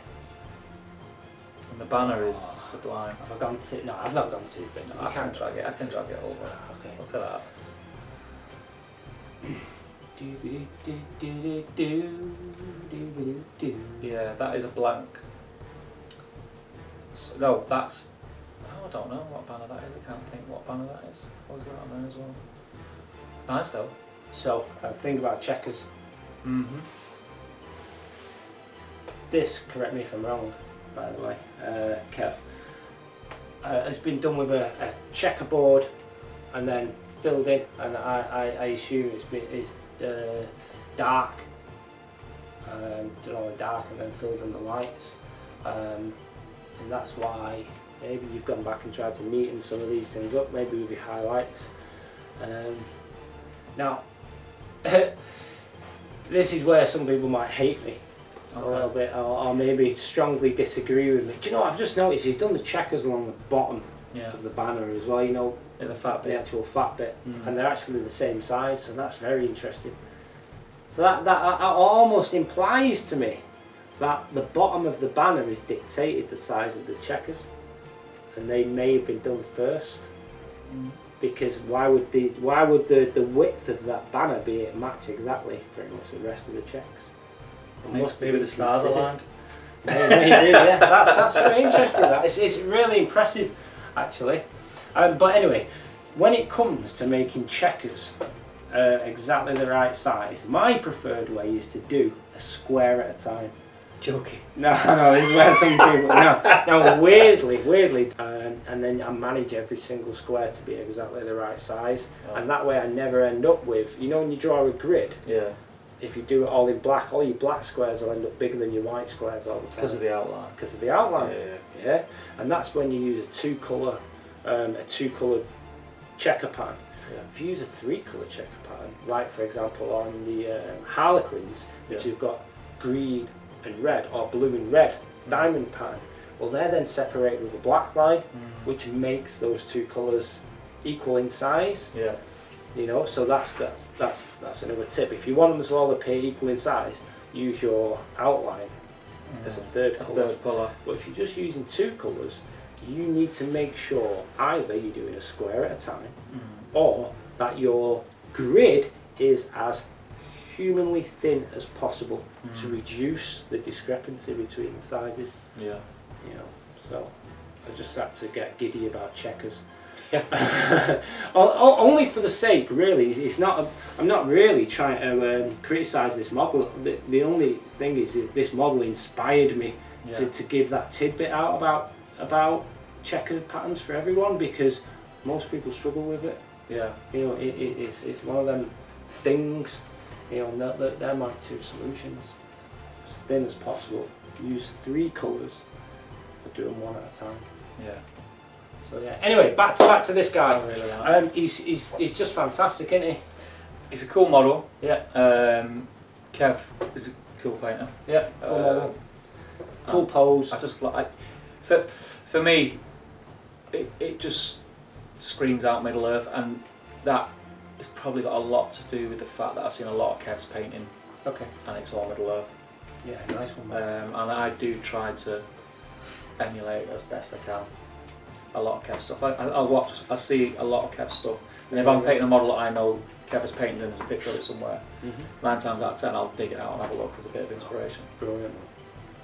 and the banner is sublime.
Have I gone too? No, I've not gone too big.
I can drag it. I can drag it over.
Okay.
Look at that. Yeah, that is a blank. So, no, that's. Oh, I don't know what banner that is. I can't think what banner that is. Always got it on there as well. It's nice though.
So, think about checkers.
Mm-hmm.
This, correct me if I'm wrong, by the way, Kev, has been done with a checkerboard and then filled in, and I assume it's dark, dark and then filled in the lights, and that's why maybe you've gone back and tried to neaten some of these things up, maybe with your highlights. Now, this is where some people might hate me. a little bit, or maybe strongly disagree with me. Do you know what I've just noticed? He's done the checkers along the bottom of the banner as well. You know,
in the fat bit,
the actual fat bit, and they're actually the same size, so that's very interesting. So that almost implies to me that the bottom of the banner is dictated the size of the checkers, and they may have been done first. Because why would the width of that banner be match exactly pretty much the rest of the checks?
Maybe the stars aligned.
Maybe, yeah. That's very interesting. It's really impressive, actually. But anyway, when it comes to making checkers exactly the right size, my preferred way is to do a square at a time.
Joking.
No, this is where some people. No, weirdly, and then I manage every single square to be exactly the right size, and that way I never end up with, you know, when you draw a grid.
Yeah.
If you do it all in black, all your black squares will end up bigger than your white squares all the time.
Because of the outline.
Because of the outline.
Yeah.
And that's when you use a two-colour checker pattern.
Yeah.
If you use a three-colour checker pattern, like for example on the Harlequins, which you've got green and red, or blue and red diamond pattern, well, they're then separated with a black line, which makes those two colours equal in size.
Yeah.
You know, so that's another tip. If you want them to all appear equal in size, use your outline as a third colour. But if you're just using two colours, you need to make sure either you're doing a square at a time, or that your grid is as humanly thin as possible to reduce the discrepancy between the sizes.
Yeah.
You know, so I just had to get giddy about checkers. Only for the sake, really. It's not. I'm not really trying to criticise this model. The only thing is this model inspired me to give that tidbit out about checker patterns for everyone, because most people struggle with it.
Yeah.
You know, it's one of them things. You know, they're my two solutions. As thin as possible. Use three colours, but do them one at a time.
Yeah.
So yeah. Anyway, back to this guy.
I really like
He's just fantastic, isn't he?
He's a cool model.
Yeah.
Kev is a cool painter.
Yeah. Cool model. Cool pose.
I just like. For me, it just screams out Middle Earth, and that has probably got a lot to do with the fact that I've seen a lot of Kev's painting.
Okay.
And it's all Middle Earth.
Yeah, nice one.
And I do try to emulate as best I can a lot of Kev stuff. I see a lot of Kev stuff, and if I'm painting a model that I know Kev has painted and there's a picture of it somewhere, 9 times out of 10 I'll dig it out and have a look as a bit of inspiration.
Brilliant.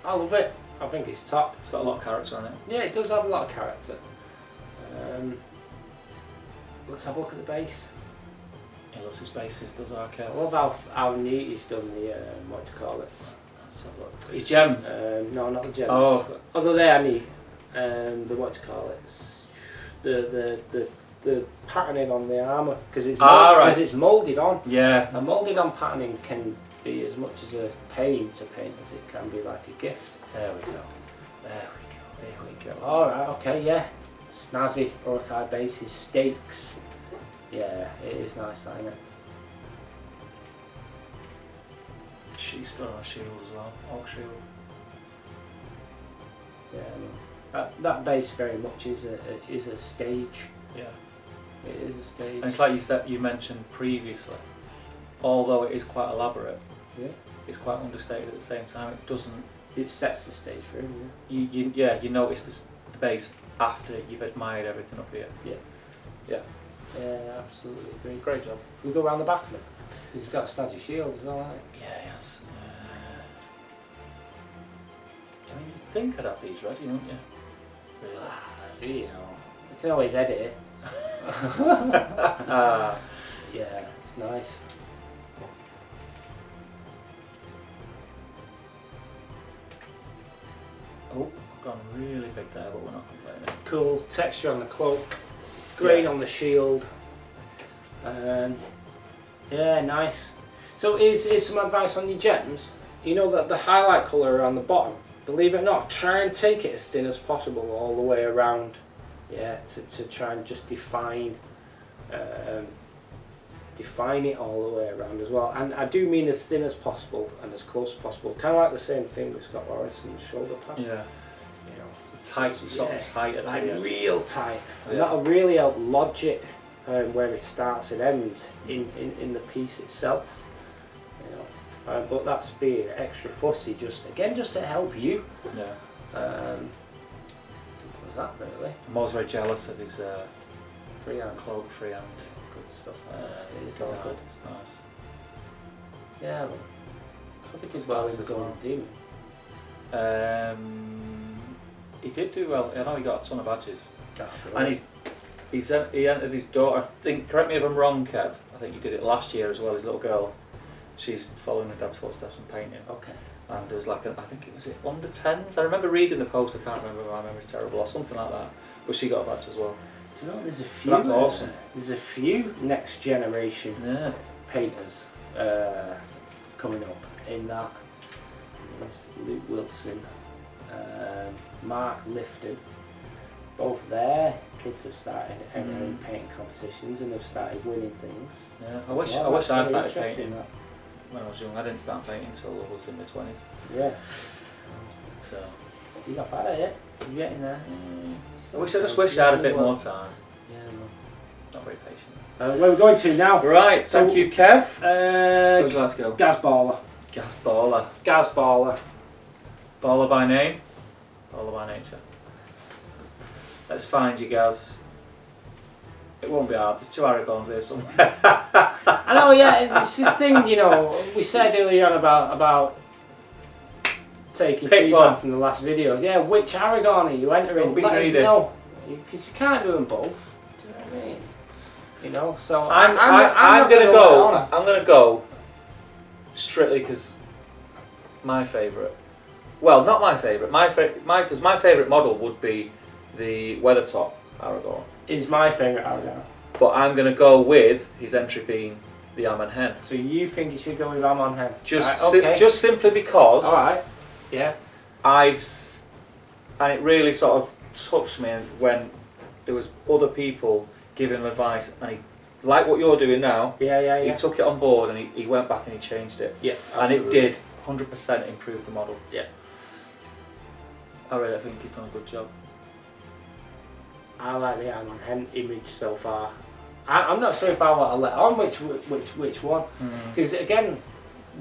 I love it. I think it's top.
It's got a lot of character on it.
Yeah, it does have a lot of character. Let's have a look at the base.
He loves his bases, does our Kev.
I love how neat he's done the what do you call it?
Let's have a look. His gems.
No, not the gems.
Oh.
Although they are neat. The what do you call it? The patterning on the armour, because it's moulded on.
Yeah.
And moulded on patterning can be as much as a pain to paint as it can be like a gift.
There we go. There we go.
Alright, okay, yeah. Snazzy Uruk-hai bases, stakes. Yeah, it is nice, isn't it?
She's still on a shield as well, Orc shield.
Yeah, that base very much is a stage.
Yeah.
It is a stage.
And it's like you mentioned previously, although it is quite elaborate, it's quite understated at the same time. It doesn't.
It sets the stage for him.
You notice the base after you've admired everything up here.
Yeah, absolutely agree.
Great job.
We go around the back of it. He's got a snazzy shield as well, hasn't he?
Yeah, yes. I mean, you'd think I'd have these ready, wouldn't you? Really?
You know, you can always edit it. Yeah, it's nice.
Oh, I've gone really big there, but we're not complaining.
Cool texture on the cloak, grain on the shield. Yeah, nice. So here's some advice on your gems. You know that the highlight colour around the bottom, believe it or not, try and take it as thin as possible all the way around. Yeah, to try and just define define it all the way around as well. And I do mean as thin as possible and as close as possible. Kind of like the same thing with Scott Morrison's shoulder pad.
Yeah.
You know,
Tight, sort of tighter
like
to the end.
real tight. And
Yeah.
that'll really help lodge it where it starts and ends in the piece itself. You know, but that's being extra fussy, just to help you.
Yeah.
Simple as that, really.
I'm always very jealous of his
Freehand.
cloak freehand.
Good stuff. It's
It's
all good.
It's nice.
Yeah, well, I hope he did
It's
well
nice
in the
as well.
Golden Demon.
He did do well. I know he got a ton of badges,
Oh,
and he entered his daughter. I think. Correct me if I'm wrong, Kev. I think he did it last year as well. His little girl. She's following her dad's footsteps and painting.
okay.
And there was like I think it was under 10s. I remember reading the post. I can't remember. My memory's terrible or something like that. But she got a badge as well.
Do you know there's a
So
few?
that's awesome.
There's a few next generation
Yeah.
painters coming up. In that, there's Luke Wilson, Mark Lifton. Both their kids have started entering painting competitions and have started winning things.
Yeah. I
as
wish
well.
I
That's
started
very interesting,
painting
that.
when I was young. I didn't start painting until I was in my 20s.
Yeah,
So.
you're not bad at it. You're getting there.
I just wish I had a bit more time.
Yeah, no.
Not very patient.
Where are we going to now?
Right, thank you, Kev. Who's
Uh,
last go?
Gaz Baller.
Gas baller.
Gaz Baller.
Baller by name, baller by nature. Let's find you, Gaz. It won't be hard. There's 2 Aragons here somewhere.
I know, yeah, it's this thing, you know, we said earlier on about taking
Pick
feedback
one.
from the last videos. Yeah, which Aragon are you entering?
Don't be
Let us
greedy.
know. Because you can't do them both. Do you know what I mean? You know, so
I'm
not
gonna
gonna
go.
on.
I'm gonna go strictly because my favourite. Well, not my favourite. Because my favourite model would be the Weathertop Aragon.
Is my favourite Aragon.
But I'm gonna go with his entry being the Amon Hen.
So you think you should go with Amon Hen?
Just
right, okay.
just simply because.
Alright. Yeah.
And it really sort of touched me when there was other people giving him advice, and he, like what you're doing now,
Yeah.
he took it on board and he went back and he changed it.
Yeah.
And it
absolutely.
did 100% improve the model.
Yeah.
I really think he's done a good job.
I like the Amon Hen image so far. I'm not sure if I want to let on which one, because again,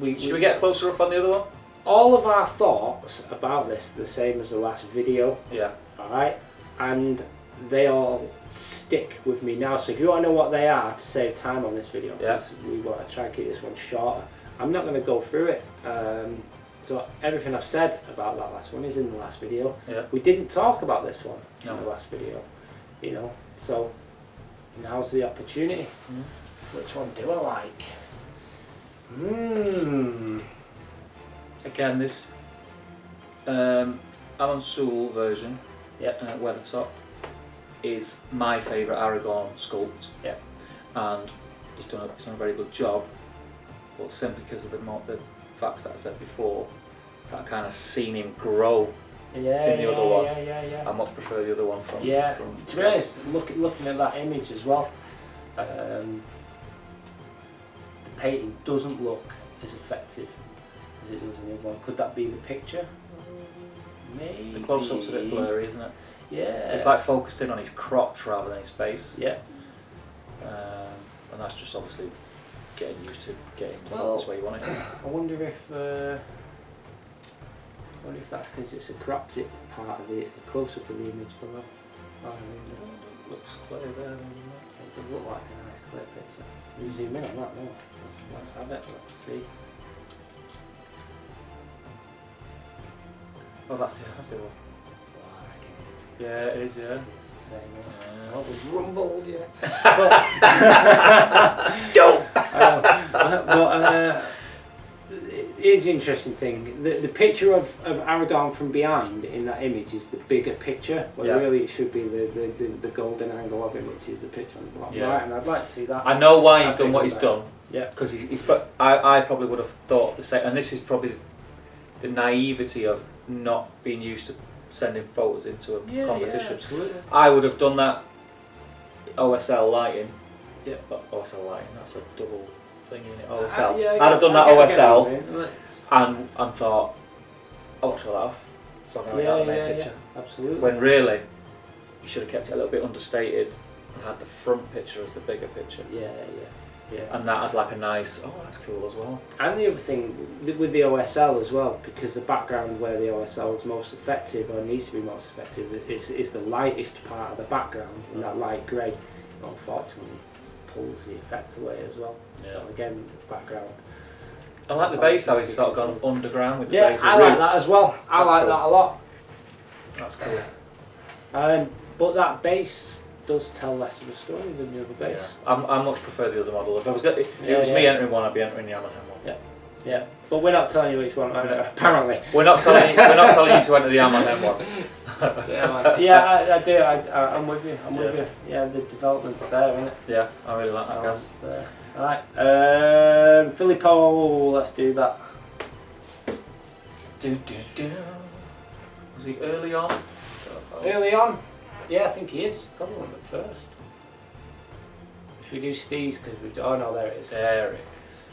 Should we get closer up on the other one?
all of our thoughts about this are the same as the last video,
Yeah.
alright? And they all stick with me now. So if you want to know what they are to save time on this video, because we want to try and keep this one shorter, I'm not going to go through it. So everything I've said about that last one is in the last video.
Yeah.
We didn't talk about this one
No.
in the last video, you know. So now's the opportunity. Which one do I like?
Again, this Amon Soul version, Weathertop, is my favourite Aragon sculpt.
Yeah.
And he's done a very good job, but simply because of the facts that I said before, that I kind of seen him grow
Yeah,
in the other one.
Yeah.
I much prefer the other one from.
Yeah,
from
to be honest, looking at that image as well, the painting doesn't look as effective as it does in the other one. Could that be the picture? Maybe.
The close-up's a bit blurry, isn't it?
Yeah.
It's like focused in on his crotch rather than his face.
Yeah.
And that's just obviously getting used to getting the
Well,
focus where you want it.
I wonder if that's because it's a cropped part of the close-up of the image below. Oh,
It looks clear there, doesn't it?
it does look like a nice clear picture. We zoom in on that now. Let's have it. Let's see.
Oh, that's the one.
Oh, I reckon it is.
Yeah, it is, yeah.
It's the same one.
Yeah.
Oh, we've rumbled, yeah. But here's the interesting thing. The picture of Aragon from behind in that image is the bigger picture, where
Yeah.
really it should be the golden angle of it, which is the picture on the bottom
Yeah.
right, and I'd like to see that.
I know why he's
I
done
think
what he's
about
done.
Yeah.
Because he's put. I probably would have thought the same, and this is probably the naivety of not being used to sending photos into a competition.
Yeah, absolutely.
I would have done that OSL lighting
Yeah.
But OSL lighting, that's a double thing in it. OSL.
Yeah,
I'd have done that
I get
OSL
what you mean.
and thought, I'll show that off. So I'm going to
Yeah,
make a
yeah,
picture.
absolutely.
When really, you should have kept it a little bit understated and had the front picture as the bigger picture.
Yeah.
And that as like a nice, oh, that's cool as well.
And the other thing with the OSL as well, because the background where the OSL is most effective or needs to be most effective is the lightest part of the background, and that light grey, unfortunately, pulls the effect away as well.
Yeah.
So again, background.
I like the bass how it's sort of gone underground with the
Yeah,
bass.
I like that as well. I like that a lot.
That's cool.
But that bass does tell less of a story than the other bass.
Yeah. I much prefer the other model. If I was if it was me entering one, I'd be entering the Yamaha one.
Yeah, but we're not telling you which one. Apparently,
we're not telling you to enter the Yamaha one.
I do. I'm with you. I'm with you. Yeah, the development's there, isn't it?
Yeah, I really like that gas.
Alright, Filippo, let's do that.
Was he early on?
Early on? Yeah, I think he is. Probably one of the first. Should we do Steve's? Because we've. Oh no, there it is.
There it is.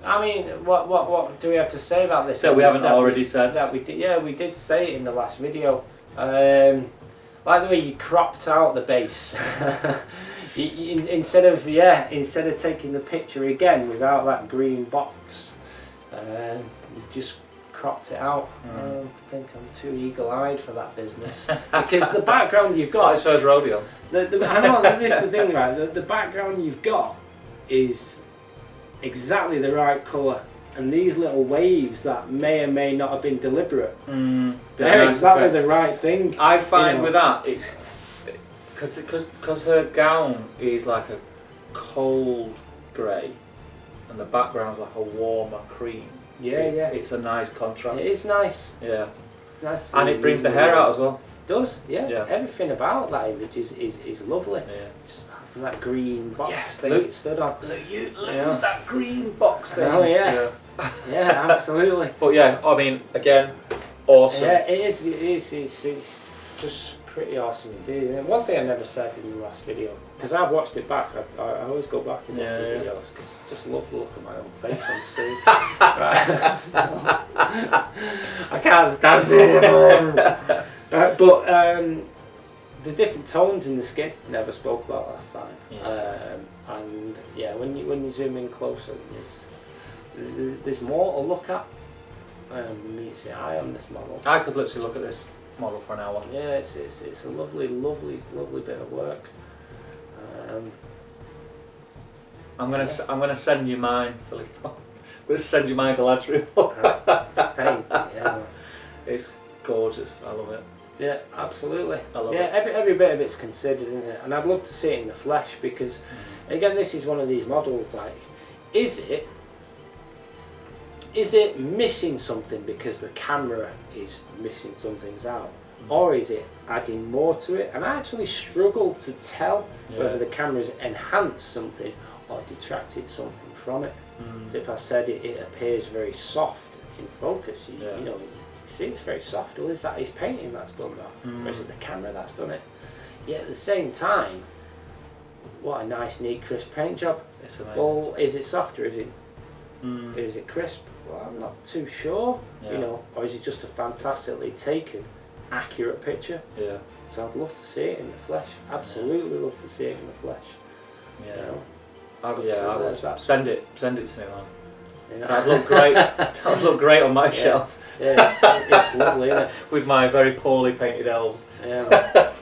I mean, what do we have to say about this?
That we haven't already said.
That we did. Yeah, we did say it in the last video. Like the way you cropped out the base. Instead of taking the picture again without that green box, you just cropped it out. I think I'm too eagle-eyed for that business because the background you've got.
It's not his first rodeo.
I know this is the thing, right? The background you've got is exactly the right colour, and these little waves that may or may not have been deliberate, they're nice exactly effect. The right thing.
I find with that it's because her gown is like a cold grey, and the background's like a warmer cream.
Yeah.
It's a nice contrast.
It is nice.
Yeah.
It's nice.
And it brings the hair out as well.
It does. Yeah. Everything about that image is lovely.
Yeah.
Just having that green box thing it stood on.
You lose that green box thing.
Oh yeah. Yeah, absolutely.
But yeah, I mean, again, awesome.
Yeah, it is. It's just pretty awesome indeed. And one thing I never said in the last video, because I've watched it back, I always go back and watch the videos because I just love the look of my own face on screen. I can't stand it. But the different tones in the skin, never spoke about last time. And yeah, when you zoom in closer, there's more to look at. Meets the eye on this model.
I could literally look at this model for an hour.
Yeah, it's a lovely bit of work.
I'm gonna send you mine, Philip. I'm gonna send you my Galadriel.
It's a pain. Yeah.
It's gorgeous. I love it.
Yeah, absolutely.
I love it.
Every bit of it's considered, isn't it? And I'd love to see it in the flesh because, again, this is one of these models. Like, is it missing something because the camera is missing some things out, or is it adding more to it? And I actually struggle to tell whether the camera's enhanced something or detracted something from it. So if I said it appears very soft in focus, you know, you see it's very soft. Well, is that his painting that's done that, or is it the camera that's done it? Yet at the same time, what a nice, neat, crisp paint job.
It's amazing.
Well, is it soft or is it crisp? Well, I'm not too sure, you know, or is it just a fantastically taken, accurate picture?
Yeah.
So I'd love to see it in the flesh. Absolutely love to see it in the flesh.
Yeah.
You know?
I would.
That.
Send it to me, man.
You know?
That'd look great. That'd look great on my shelf.
Yeah, it's lovely, isn't it?
With my very poorly painted elves.
Yeah.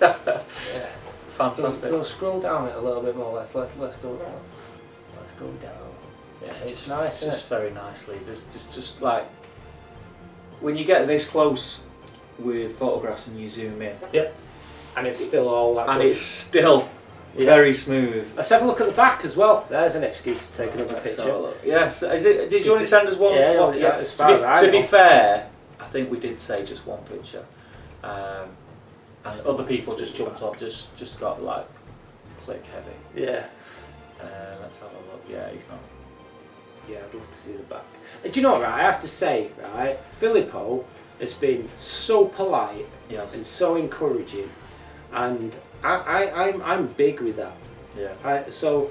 Yeah. Fantastic.
So scroll down it a little bit more. Let's go down. Let's go down.
Yeah,
it's
just
nice.
Just very nicely. Just like when you get this close with photographs and you zoom in.
Yep. And it's still all that.
And
good.
it's still very smooth.
Let's have a look at the back as well. There's an excuse to take another picture.
Yes. Is it? Did you only send us one?
Yeah.
To be fair, I think we did say just one picture, and other people just jumped on, just got like click heavy.
Yeah.
Let's have a look. Yeah, he's not.
Yeah, I'd love to see the back. Do you know what, right? I have to say, right, Filippo has been so polite and so encouraging, and I'm big with that.
Yeah.
So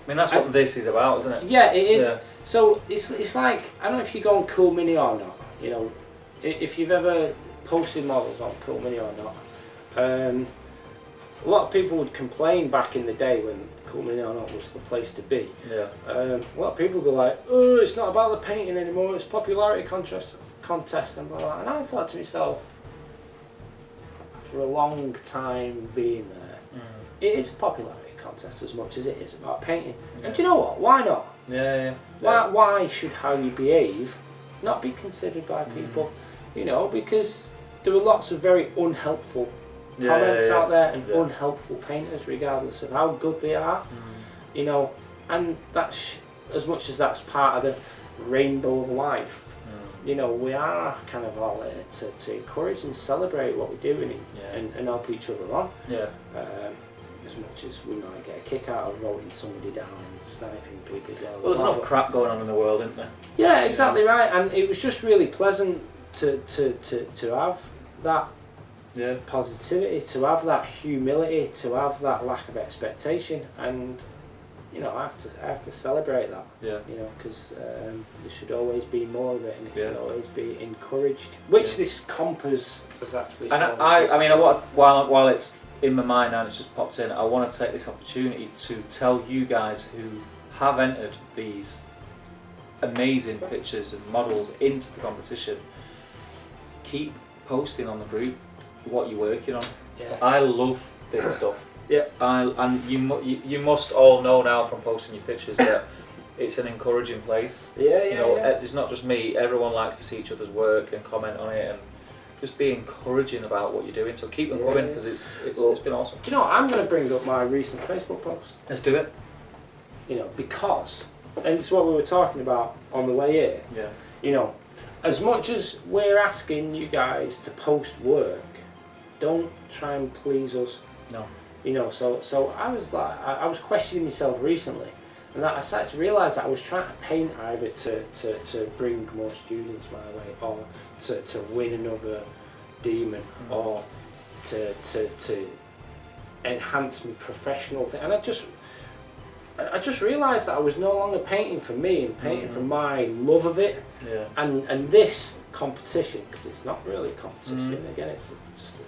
mean, that's what this is about, isn't it?
Yeah, it is.
Yeah.
So it's like, I don't know if you go on Cool Mini or not. You know, if you've ever posted models on Cool Mini or not. A lot of people would complain back in the day when Cool Mini or not was the place to be.
Yeah.
A lot of people go like, oh, it's not about the painting anymore, it's popularity contest and blah, blah. And I thought to myself, after a long time being there, it is a popularity contest as much as it is about painting.
Yeah.
And do you know what? Why not?
Yeah.
Why should how you behave not be considered by people? You know, because there are lots of very unhelpful comments out there and unhelpful painters, regardless of how good they are. You know, and that's as much as that's part of the rainbow of life. You know, we are kind of all there to encourage and celebrate what we're doing and help each other on.
Yeah.
As much as we might get a kick out of voting somebody down and sniping people.
Well, there's enough crap going on in the world, isn't there?
Yeah, exactly right. And it was just really pleasant to have that positivity, to have that humility, to have that lack of expectation, and you know, I have to celebrate that.
Yeah.
You know, because there should always be more of it, and it should always be encouraged. Which this Compass has actually.
And I mean, while it's in my mind now, and it's just popped in, I want to take this opportunity to tell you guys who have entered these amazing pictures and models into the competition. Keep posting on the group what you're working on.
Yeah.
I love this stuff.
Yeah.
And you must all know now from posting your pictures that it's an encouraging place.
Yeah.
You know, it's not just me. Everyone likes to see each other's work and comment on it and just be encouraging about what you're doing. So keep them coming because it's been awesome.
Do you know what? I'm going to bring up my recent Facebook post.
Let's do it.
You know, because, and it's what we were talking about on the way here.
Yeah.
You know, as much as we're asking you guys to post work, don't try and please us.
No.
You know, so I was like, I was questioning myself recently, and I started to realise that I was trying to paint either to bring more students my way, or to win another demon, or to enhance my professional thing, and I just realised that I was no longer painting for me and painting for my love of it, and this competition, because it's not really a competition. Again, it's just a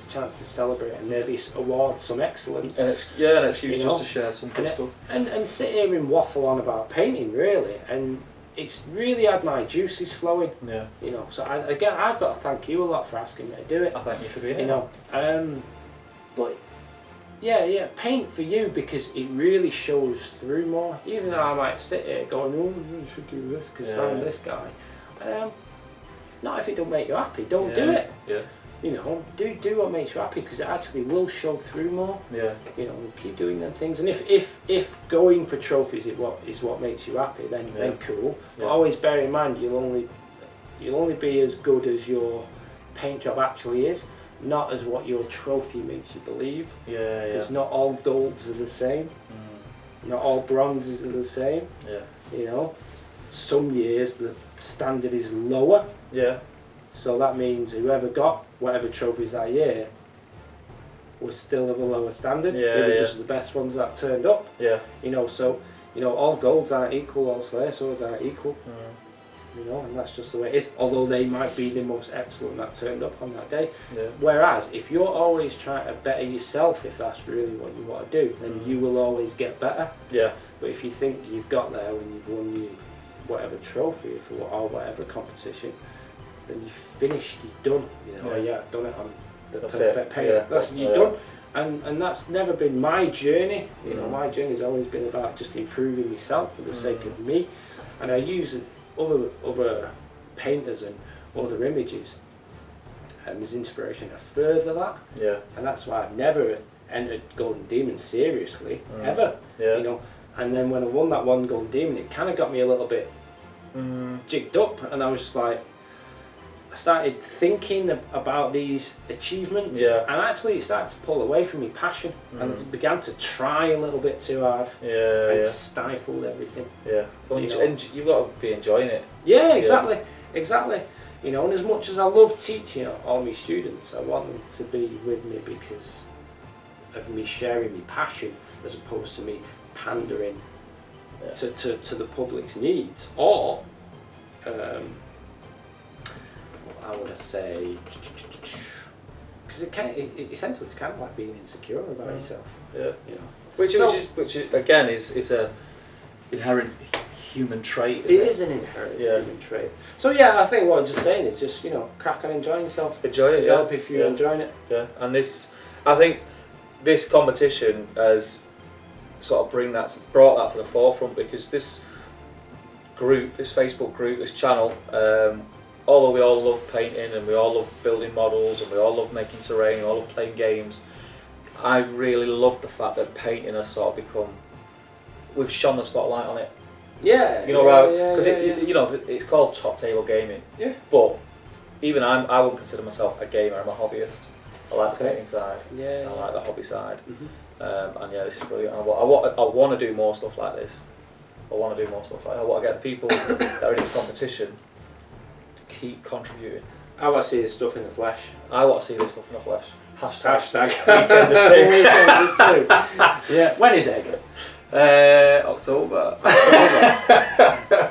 chance to celebrate and maybe award some excellence.
And it's an excuse just
know?
to share some good stuff.
And sit here and waffle on about painting, really, and it's really had my juices flowing.
Yeah.
You know, so I've got to thank you a lot for asking me to do it.
I thank you for being
here. You know, but yeah, paint for you because it really shows through more. Even though I might sit here going, oh, you should do this because I'm this guy. Not if it don't make you happy, don't do it.
Yeah.
You know, do what makes you happy because it actually will show through more. Yeah. You know, keep doing them things, and if going for trophies is what makes you happy, then cool. But always bear in mind you'll only be as good as your paint job actually is, not as what your trophy makes you believe. Yeah. Because not all golds are the same. Not all bronzes are the same. Yeah. You know, some years the standard is lower. Yeah. So that means whoever got whatever trophies that year was still of a lower standard. They were just the best ones that turned up. Yeah. You know, so all golds aren't equal, all Slayer swords aren't equal. You know, and that's just the way it is. Although they might be the most excellent that turned up on that day. Yeah. Whereas if you're always trying to better yourself, if that's really what you want to do, then you will always get better. Yeah. But if you think you've got there when you've won your whatever trophy or whatever competition, then you've finished, you're done. You know, I've done it on the perfect paint. You're done. And that's never been my journey. You know, my journey's always been about just improving myself for the sake of me. And I use other painters and other images as inspiration to further that. Yeah. And that's why I've never entered Golden Demon seriously, ever. Yeah. You know, and then when I won that one Golden Demon, it kind of got me a little bit jigged up, and I was just like, I started thinking about these achievements, and actually it started to pull away from my passion, and it began to try a little bit too hard, and stifled everything. Yeah,
well, and you've got to be enjoying it.
Yeah, exactly. You know, and as much as I love teaching all my students, I want them to be with me because of me sharing my passion, as opposed to me pandering to the public's needs, or how would I say? Because essentially it's kind of like being insecure about yourself.
Yeah.
You know.
Which is again is a inherent human trait.
It is an inherent human trait. So yeah, I think what I'm just saying is just crack on enjoying yourself.
Enjoy it.
Develop if you're enjoying it.
Yeah, and I think this competition has sort of brought that to the forefront, because this group, this Facebook group, this channel, although we all love painting and we all love building models and we all love making terrain, we all love playing games, I really love the fact that painting has sort of become, we've shone the spotlight on it.
Yeah.
Because it's called top table gaming.
Yeah.
But even I wouldn't consider myself a gamer. I'm a hobbyist. I like the painting side.
Yeah.
I like the hobby side.
Mm-hmm.
And yeah, this is brilliant. I want to do more stuff like this. I want to get the people that are in this competition to keep contributing.
I want to see this stuff in the flesh.
I want to see this stuff in the flesh. Hashtag
Weekend the two. Yeah. When is it again?
October.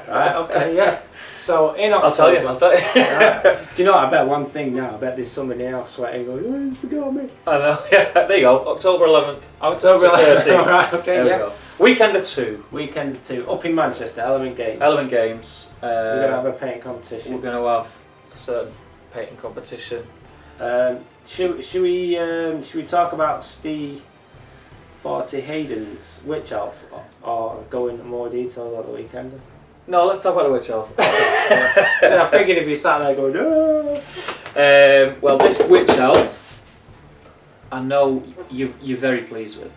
Right. Okay. Yeah. So in October.
I'll tell you.
Right. Do you know what? I bet one thing now. I bet there's somebody else sweating going, "Oh, you forgot me."
I know. Yeah. There you go. October 11th.
October 11th. Right. Okay.
There we go. Weekend of 2.
Weekend of 2 up in Manchester. Element Games.
Element Games.
We're gonna have a painting competition.
We're going to have a certain painting competition.
Should we talk about Steve 40 Hayden's Witch Elf, or go into more detail about the weekend?
No, let's talk about the Witch Elf.
I figured if you sat there going, no.
Well, this Witch Elf, I know you're very pleased with.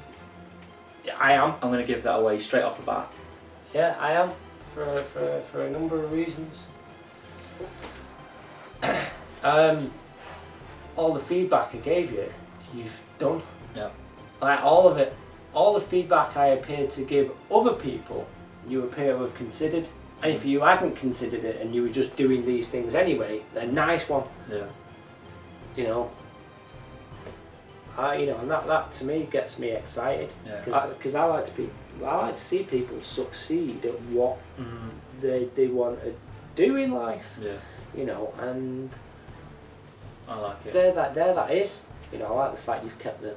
Yeah, I am.
I'm going to give that away straight off the bat.
Yeah, I am, for a number of reasons. All the feedback I gave you, you've done.
Yeah.
Like all of it, all the feedback I appeared to give other people, you appear to have considered. And if you hadn't considered it and you were just doing these things anyway, a nice one.
Yeah.
And that to me gets me excited.
Yeah.
Because I like to see people succeed at what they want to do in life.
Yeah.
And
I like it.
there that is. I like the fact you've kept the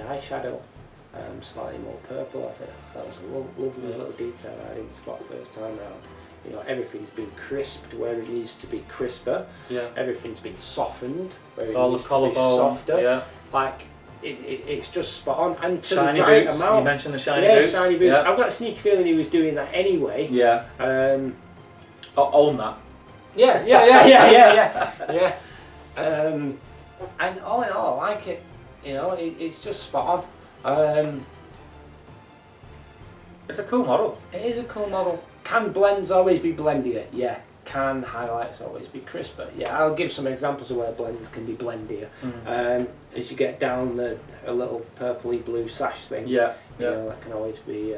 eyeshadow slightly more purple. I think that was a lovely little detail I didn't spot first time round. Everything's been crisped where it needs to be crisper.
Yeah.
Everything's been softened where it
All
needs
the
to be
collarbone.
softer.
Yeah.
Like it's just spot on. And to
Shiny
the right
boots.
amount.
You mentioned the shiny boots.
Shiny boots.
Yeah.
I've got a sneaky feeling he was doing that anyway.
Yeah. Own that.
Yeah. And all in all, I like it. It's just spot on.
It's a cool model.
It is a cool model. Can blends always be blendier? Yeah. Can highlights always be crisper? Yeah. I'll give some examples of where blends can be blendier. As you get down a little purpley blue sash thing.
Yeah.
That can always be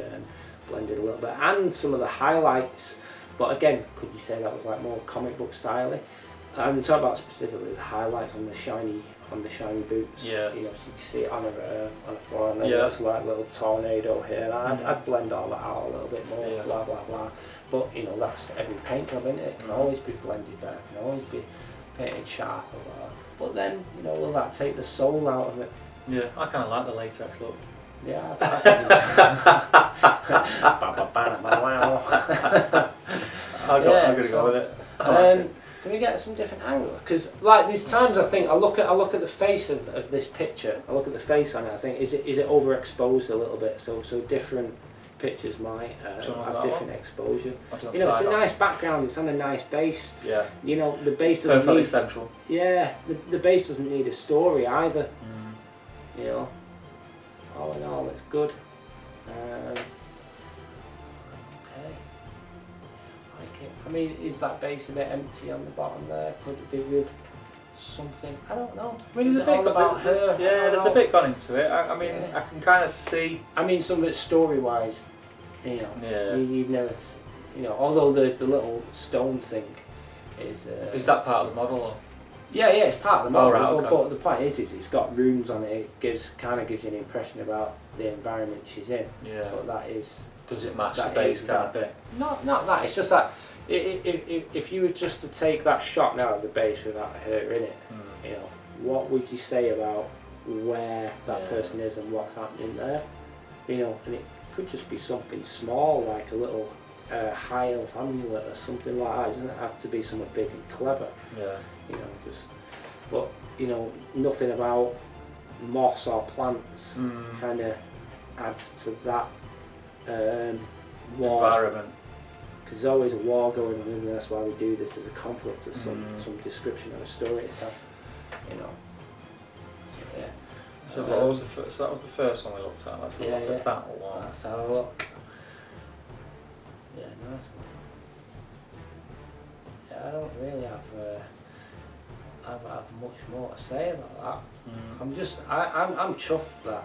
blended a little bit. And some of the highlights. But again, could you say that was like more comic book style? I'm talking about specifically the highlights on the shiny boots.
Yeah.
So you can see it on a floor, and then
Yeah.
there's like a little tornado here. And I'd blend all that out a little bit more.
Yeah.
Blah blah blah. But that's every paint job, isn't it? It can always be blended better. It can always be painted sharper. But then will that take the soul out of it?
Yeah. I kind of like the latex look.
Yeah.
I'm gonna go with it.
Can we get some different angle? Because like these times, I think I look at the face of this picture. I look at the face on it. I think is it overexposed a little bit? So different pictures might have different exposure. It's a nice background. It's on a nice base.
Yeah.
The base doesn't
Perfectly
need
central.
Yeah. The base doesn't need a story either. All in all, it's good. Okay. Like it. I mean, is that base a bit empty on the bottom there? Could it do with something? I don't know.
I mean, there's a bit gone into it. I mean, I can kind of see.
I mean, some of it story-wise,
Yeah.
you'd never, although the little stone thing is.
Is that part of the model? Or?
Yeah, it's part of the model.
Right, okay.
But the point is it's got runes on it. It kind of gives you an impression about the environment she's in.
Yeah.
But that is.
Does it match the
That
base
is
card?
that. Not that. It's just that if you were just to take that shot now of the base without her in it, you know, what would you say about where that person is and what's happening there? You know, and it could just be something small like a little high elf amulet or something like that. It doesn't have to be something big and clever.
Yeah.
You know, just. But you know, nothing about moss or plants kind of adds to that. War,
Environment.
because there's always a war going on, and that's why we do this as a conflict of some description of a story to tell, you know. So yeah.
So what was the first? So that was the first one we looked at. Let's have a look at that one.
Let's have a look. Yeah, nice one. Yeah, I don't really have much more to say about that. I'm chuffed that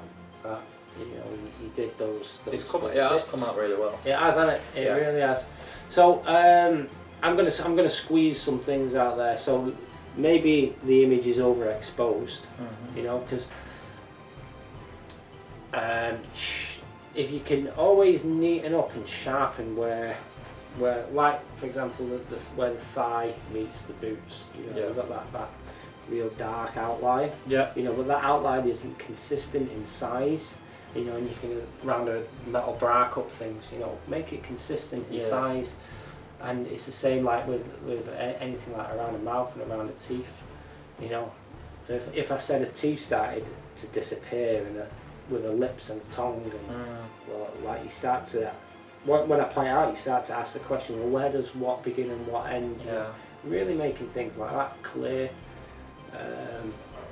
you know you did those.
It's come. It has come out really well.
It has, hasn't it? It really has. So I'm gonna squeeze some things out there. So maybe the image is overexposed, you know, because if you can always neaten up and sharpen where like for example where the thigh meets the boots, you know, you've got that real dark outline.
Yeah.
You know, but that outline isn't consistent in size. You know, and you can round a metal bra cup things. You know, make it consistent in size, and it's the same like with anything like around the mouth and around the teeth. You know, so if I said a tooth started to disappear and with the lips and the tongue, and well, like you start to when I point out, you start to ask the question, well, where does what begin and what end? You know, really making things like that clear.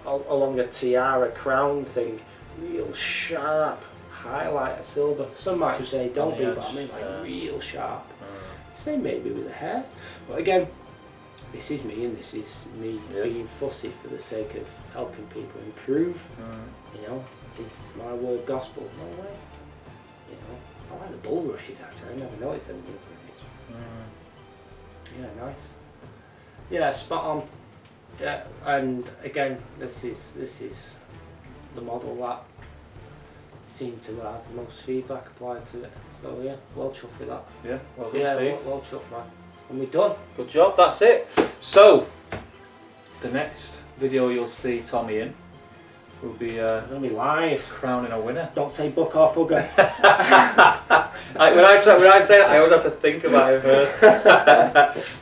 Along a tiara crown thing, real sharp highlight of silver. Some might say don't be, but I mean like real sharp. Same maybe with the hair, but again, this is me, and this is me being fussy for the sake of helping people improve. You know, is my word gospel? No way. You know, I like the bulrushes actually. I never noticed them in the image. Yeah, nice. Yeah, spot on. Yeah, and again, this is the model that seemed to have the most feedback applied to it. So yeah, well chuffed with that.
Yeah, well done, Steve.
Well chuffed, man. And we're done.
Good job. That's it. So the next video you'll see Tommy in will be
Gonna be live.
crowning a winner.
Don't say book or fugger.
When I say it, I always have to think about it first.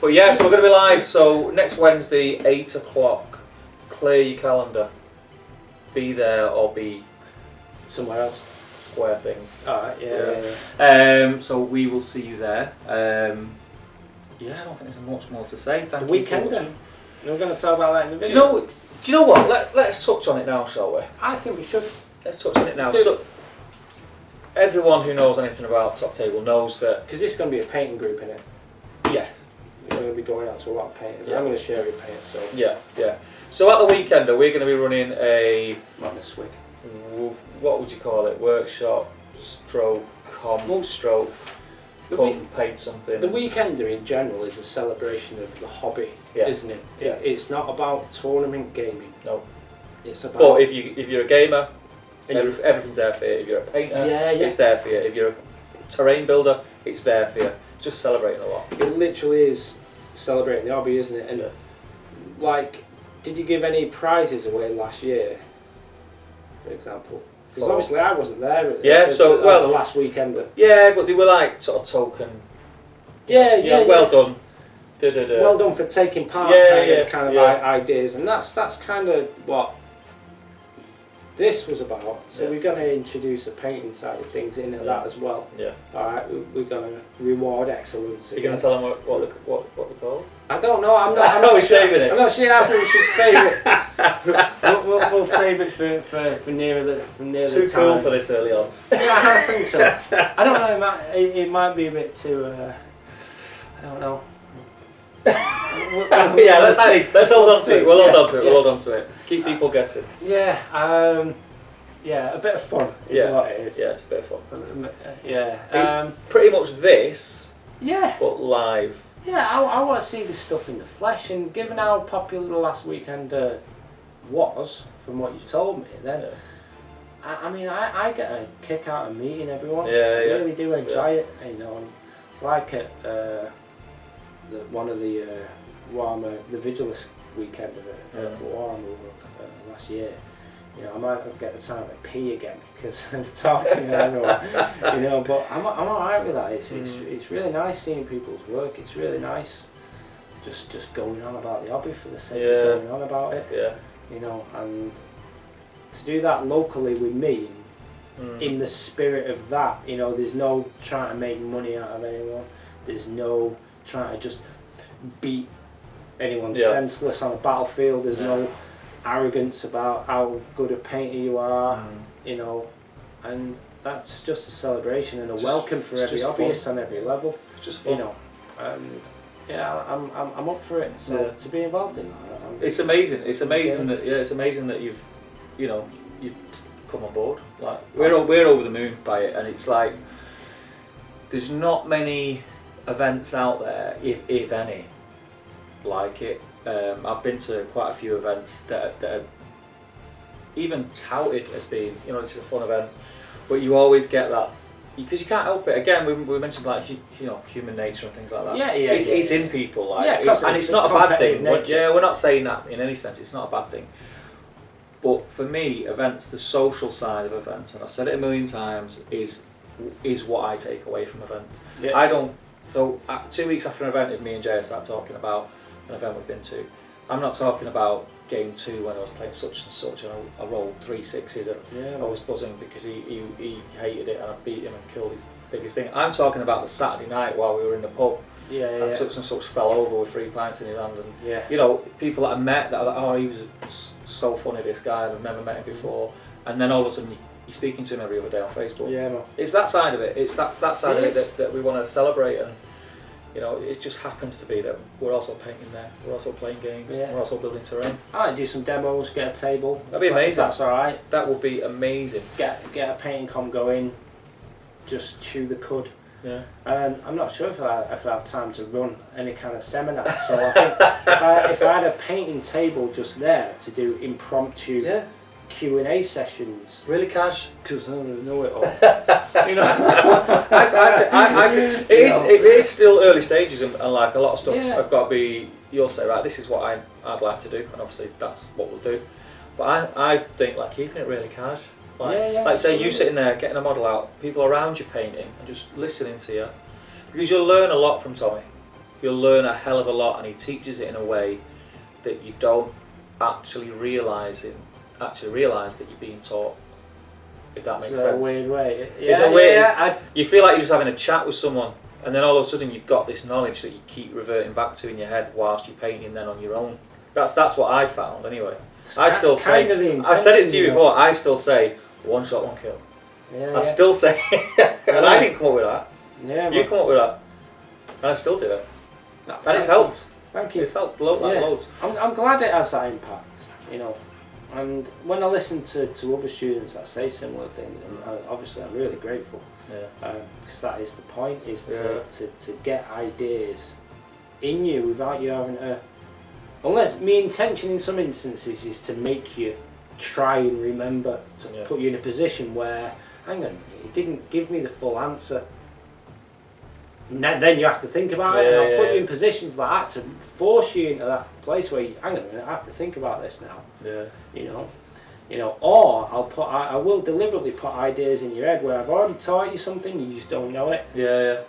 But yes, we're going to be live. So next Wednesday, 8 o'clock. Clear your calendar. Be there or be
Somewhere else.
square thing.
Alright, yeah.
So we will see you there. I don't think there's much more to say. Thank
The
you for
Weekender.
watching.
We're going to talk about that in the video.
Do you know what? Let's touch on it now, shall we?
I think we should.
Let's touch on it now. So everyone who knows anything about Top Table knows that.
Because this is going to be a painting group in it.
Yeah.
We're going to be going out to a lot of painters.
Yeah.
I'm going to share your paint, so.
Yeah. So at the Weekender, we're going to be running a.
Madness Week.
What would you call it? Workshop, stroke, stroke, paint something.
The Weekender in general is a celebration of the hobby, isn't it?
Yeah.
It's not about tournament gaming.
No.
It's about.
But if you're a gamer, everything's there for you. If you're a painter, it's there for you. If you're a terrain builder, it's there for you. It's just celebrating a lot.
It literally is celebrating the hobby, isn't it? And like, did you give any prizes away last year, for example? Because obviously I wasn't there at the last Weekender.
Yeah, but they were like sort of token. Well done.
Well done for taking part. Kind of ideas, and that's kind of what this was about. So we're going to introduce a painting side of things into that as well. Yeah. All right, we're going to reward excellence.
You're going to tell them what they're called?
I don't know. I'm
not
sure.
saving it.
I'm not sure. I think we should save it. we'll save it for nearer the time.
Too cool for this early on.
Yeah, I think so. I don't know. It might be a bit too. I don't know.
Let's hold on to it. We'll hold on to it. Keep people guessing.
Yeah, a bit of fun is what it is.
Yeah, it's a bit of fun.
Yeah.
It's pretty much this.
Yeah.
But live.
Yeah, I want to see this stuff in the flesh, and given how popular the last weekend was, from what you've told me, then
Yeah.
I mean, I get a kick out of meeting everyone.
Yeah,
I
yeah.
really do enjoy it. You know, and like at one of the Warhammer, the Vigilus weekend of it, Warhammer last year. You know, I might not get the time to pee again because I'm talking to everyone. You know, but I'm alright with that. It's really nice seeing people's work. It's really nice just going on about the hobby for the sake of going on about it.
Yeah.
You know, and to do that locally with me, in the spirit of that, you know, there's no trying to make money out of anyone. There's no trying to just beat anyone senseless on a battlefield. There's no arrogance about how good a painter you are, you know, and that's just a celebration and a welcome for every hobbyist on every level.
It's just fun.
You know, I'm up for it. So to be involved in that,
it's amazing. It's amazing that it's amazing that you've come on board. Like we're over the moon by it, and it's like there's not many events out there, if any, like it. I've been to quite a few events that are even touted as being, you know, this is a fun event, but you always get that, because you can't help it. Again, we mentioned like human nature and things like that. It's in people, like, and it's not a bad thing. We're not saying that in any sense. It's not a bad thing. But for me, events, the social side of events, and I've said it a million times, is what I take away from events.
Yeah.
I don't. So 2 weeks after an event, if me and Jay start talking about an event we've been to, I'm not talking about game 2 when I was playing such and such and I rolled 3 6s and I was buzzing because he hated it and I beat him and killed his biggest thing. I'm talking about the Saturday night while we were in the pub and such and such fell over with 3 pints in his hand, and you know, people that I met that are like, oh, he was so funny, this guy, and I've never met him before, and then all of a sudden you're speaking to him every other day on Facebook. It's that side of it. It's that side of it that we want to celebrate. And you know, it just happens to be that we're also painting there, we're also playing games, we're also building terrain.
I do some demos, get a table.
That'd be amazing.
That's alright.
That would be amazing.
Get a painting com going, just chew the cud. I'm not sure if I have time to run any kind of seminar, so I think if I had a painting table just there to do impromptu Q&A sessions,
really cash,
because I don't know it all. You know,
I think it is still early stages, and like a lot of stuff I've got to be. You'll say, right, this is what I'd like to do, and obviously that's what we'll do. But I think like keeping it really cash. Like say you sitting there getting a model out, people around you painting and just listening to you, because you'll learn a lot from Tommy. You'll learn a hell of a lot, and he teaches it in a way that you don't actually realise that you're being taught. If that makes sense.
It's a weird way.
It's a weird. You feel like you're just having a chat with someone, and then all of a sudden you've got this knowledge that you keep reverting back to in your head whilst you're painting then on your own. That's what I found anyway. I still say, I've said it to you before, I still say, one shot, one kill. I still say, and I didn't come up with that. You come up with that. And I still do it.
No,
and it's helped.
Thank you.
It's helped loads.
I'm glad it has that impact, you know. And when I listen to other students that say similar things, and obviously I'm really grateful. Because that is the point, is to get ideas in you without you having to. Unless my intention in some instances is to make you try and remember, to put you in a position where, hang on, he didn't give me the full answer. Then you have to think about it, and I'll put you in positions like that to force you into that place where you, hang on a minute, I have to think about this now. You know, or I will deliberately put ideas in your head where I've already taught you something, you just don't know it.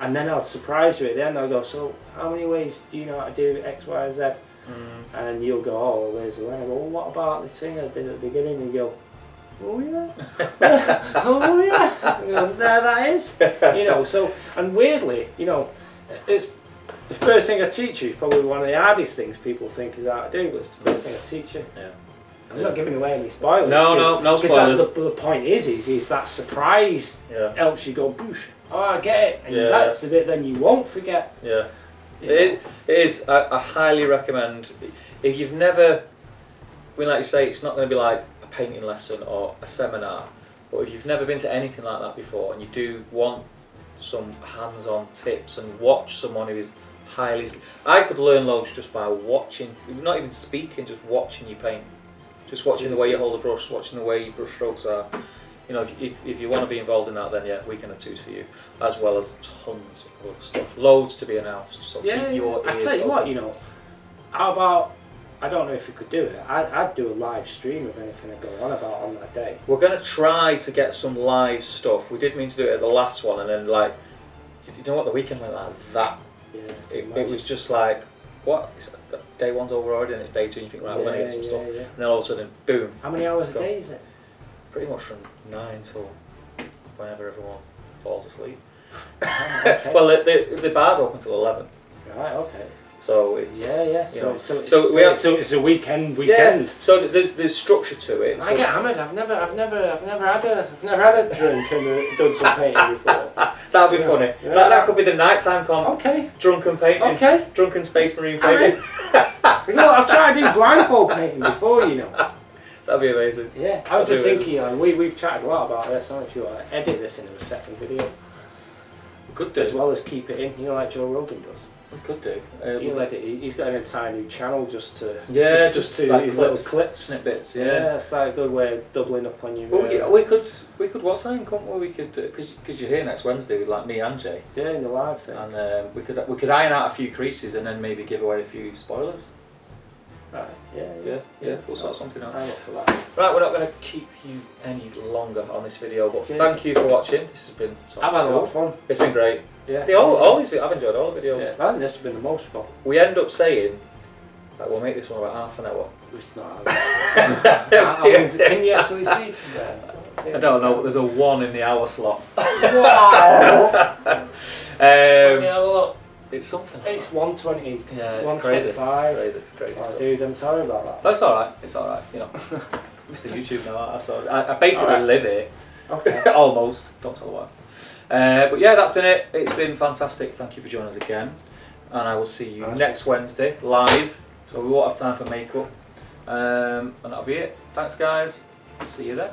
And then I'll surprise you at the end. I'll go, so how many ways do you know how to do X, Y, Z? And you'll go, oh, well, there's a way. I go, well, what about the thing I did at the beginning? And you go, oh yeah, oh yeah, you know, there that is. You know, so, and weirdly, you know, it's the first thing I teach you is probably one of the hardest things people think is how to do, but it's the first thing I teach you. I'm not giving away any spoilers.
No spoilers.
The point is that surprise helps you go, boosh, oh, I get it, and that's the bit then you won't forget.
It is. I highly recommend. If you've never, like you say, it's not going to be like a painting lesson or a seminar, but if you've never been to anything like that before and you do want some hands-on tips and watch someone who is highly. I could learn loads just by watching, not even speaking, just watching you paint. Just watching the way you hold the brush, watching the way your brush strokes are. You know, if you want to be involved in that, then yeah, Weekend of Twos for you, as well as tons of other stuff, loads to be announced. So
Yeah,
keep your
I
ears
tell you
open.
what, you know, how about, I don't know if you could do it, I'd do a live stream of anything I go on about on that day.
We're going to try to get some live stuff. We did mean to do it at the last one, and then like, you know what, the weekend went like that.
Yeah,
It was just like, what? Day one's over already, and it's day two, and you think, right, we're going to get some stuff.
Yeah.
And then all of a sudden, boom.
How many hours a
Go.
day is it?
Pretty much from 9 till whenever everyone falls asleep.
Okay.
Well, the bar's open till 11,
Right, okay.
so it's
Yeah.
you know.
So
we have
it's a weekend.
yeah. So there's structure to it.
I
So
get hammered. I've never had a drink and done some painting before.
that'd be funny.
Yeah.
That could be the nighttime comp.
Okay.
Drunken painting.
Okay.
Drunken Space Marine
I
painting.
You know, I've tried to do blindfold painting before, you know.
That'd be amazing.
Yeah, I was just
do it.
thinking, we've chatted a lot about this. I don't know if you want to edit this into a second video,
We could do.
as well as keep it in, you know, like Joe Rogan does.
We could do.
He'll edit. He's got an entire new channel just to
just
to
like
his little clips.
snippets.
Yeah, it's like a good way of doubling up on your.
Well, we could what's time, couldn't we? We could because you're here next Wednesday with like me and Jay,
yeah, in the live thing.
and we could iron out a few creases and then maybe give away a few spoilers.
Right.
Yeah. We'll sort something out.
I'm up for that.
Right, we're not going to keep you any longer on this video, but
Cheers.
thank you for watching. This has been
I've had a lot of fun.
It's been great.
Yeah.
All these I've enjoyed all the videos.
Yeah, I think this has been the most fun.
We end up saying that we'll make this one about half an hour.
It's not. Can you actually see from there?
I don't know, but there's a 1 in the hour slot.
Wow. Let me have a look.
It's something like
It's
that.
120.
Yeah, it's crazy. It's
125.
crazy. It's crazy
Oh,
stuff.
dude, I'm sorry about that.
No, it's alright. It's alright. You know, Mr. YouTube now. I basically
Alright.
live here.
Okay.
Almost. Don't tell the wife. But yeah, that's been it. It's been fantastic. Thank you for joining us again. And I will see you
Nice.
next Wednesday live. So we won't have time for makeup. And that'll be it. Thanks, guys. See you then.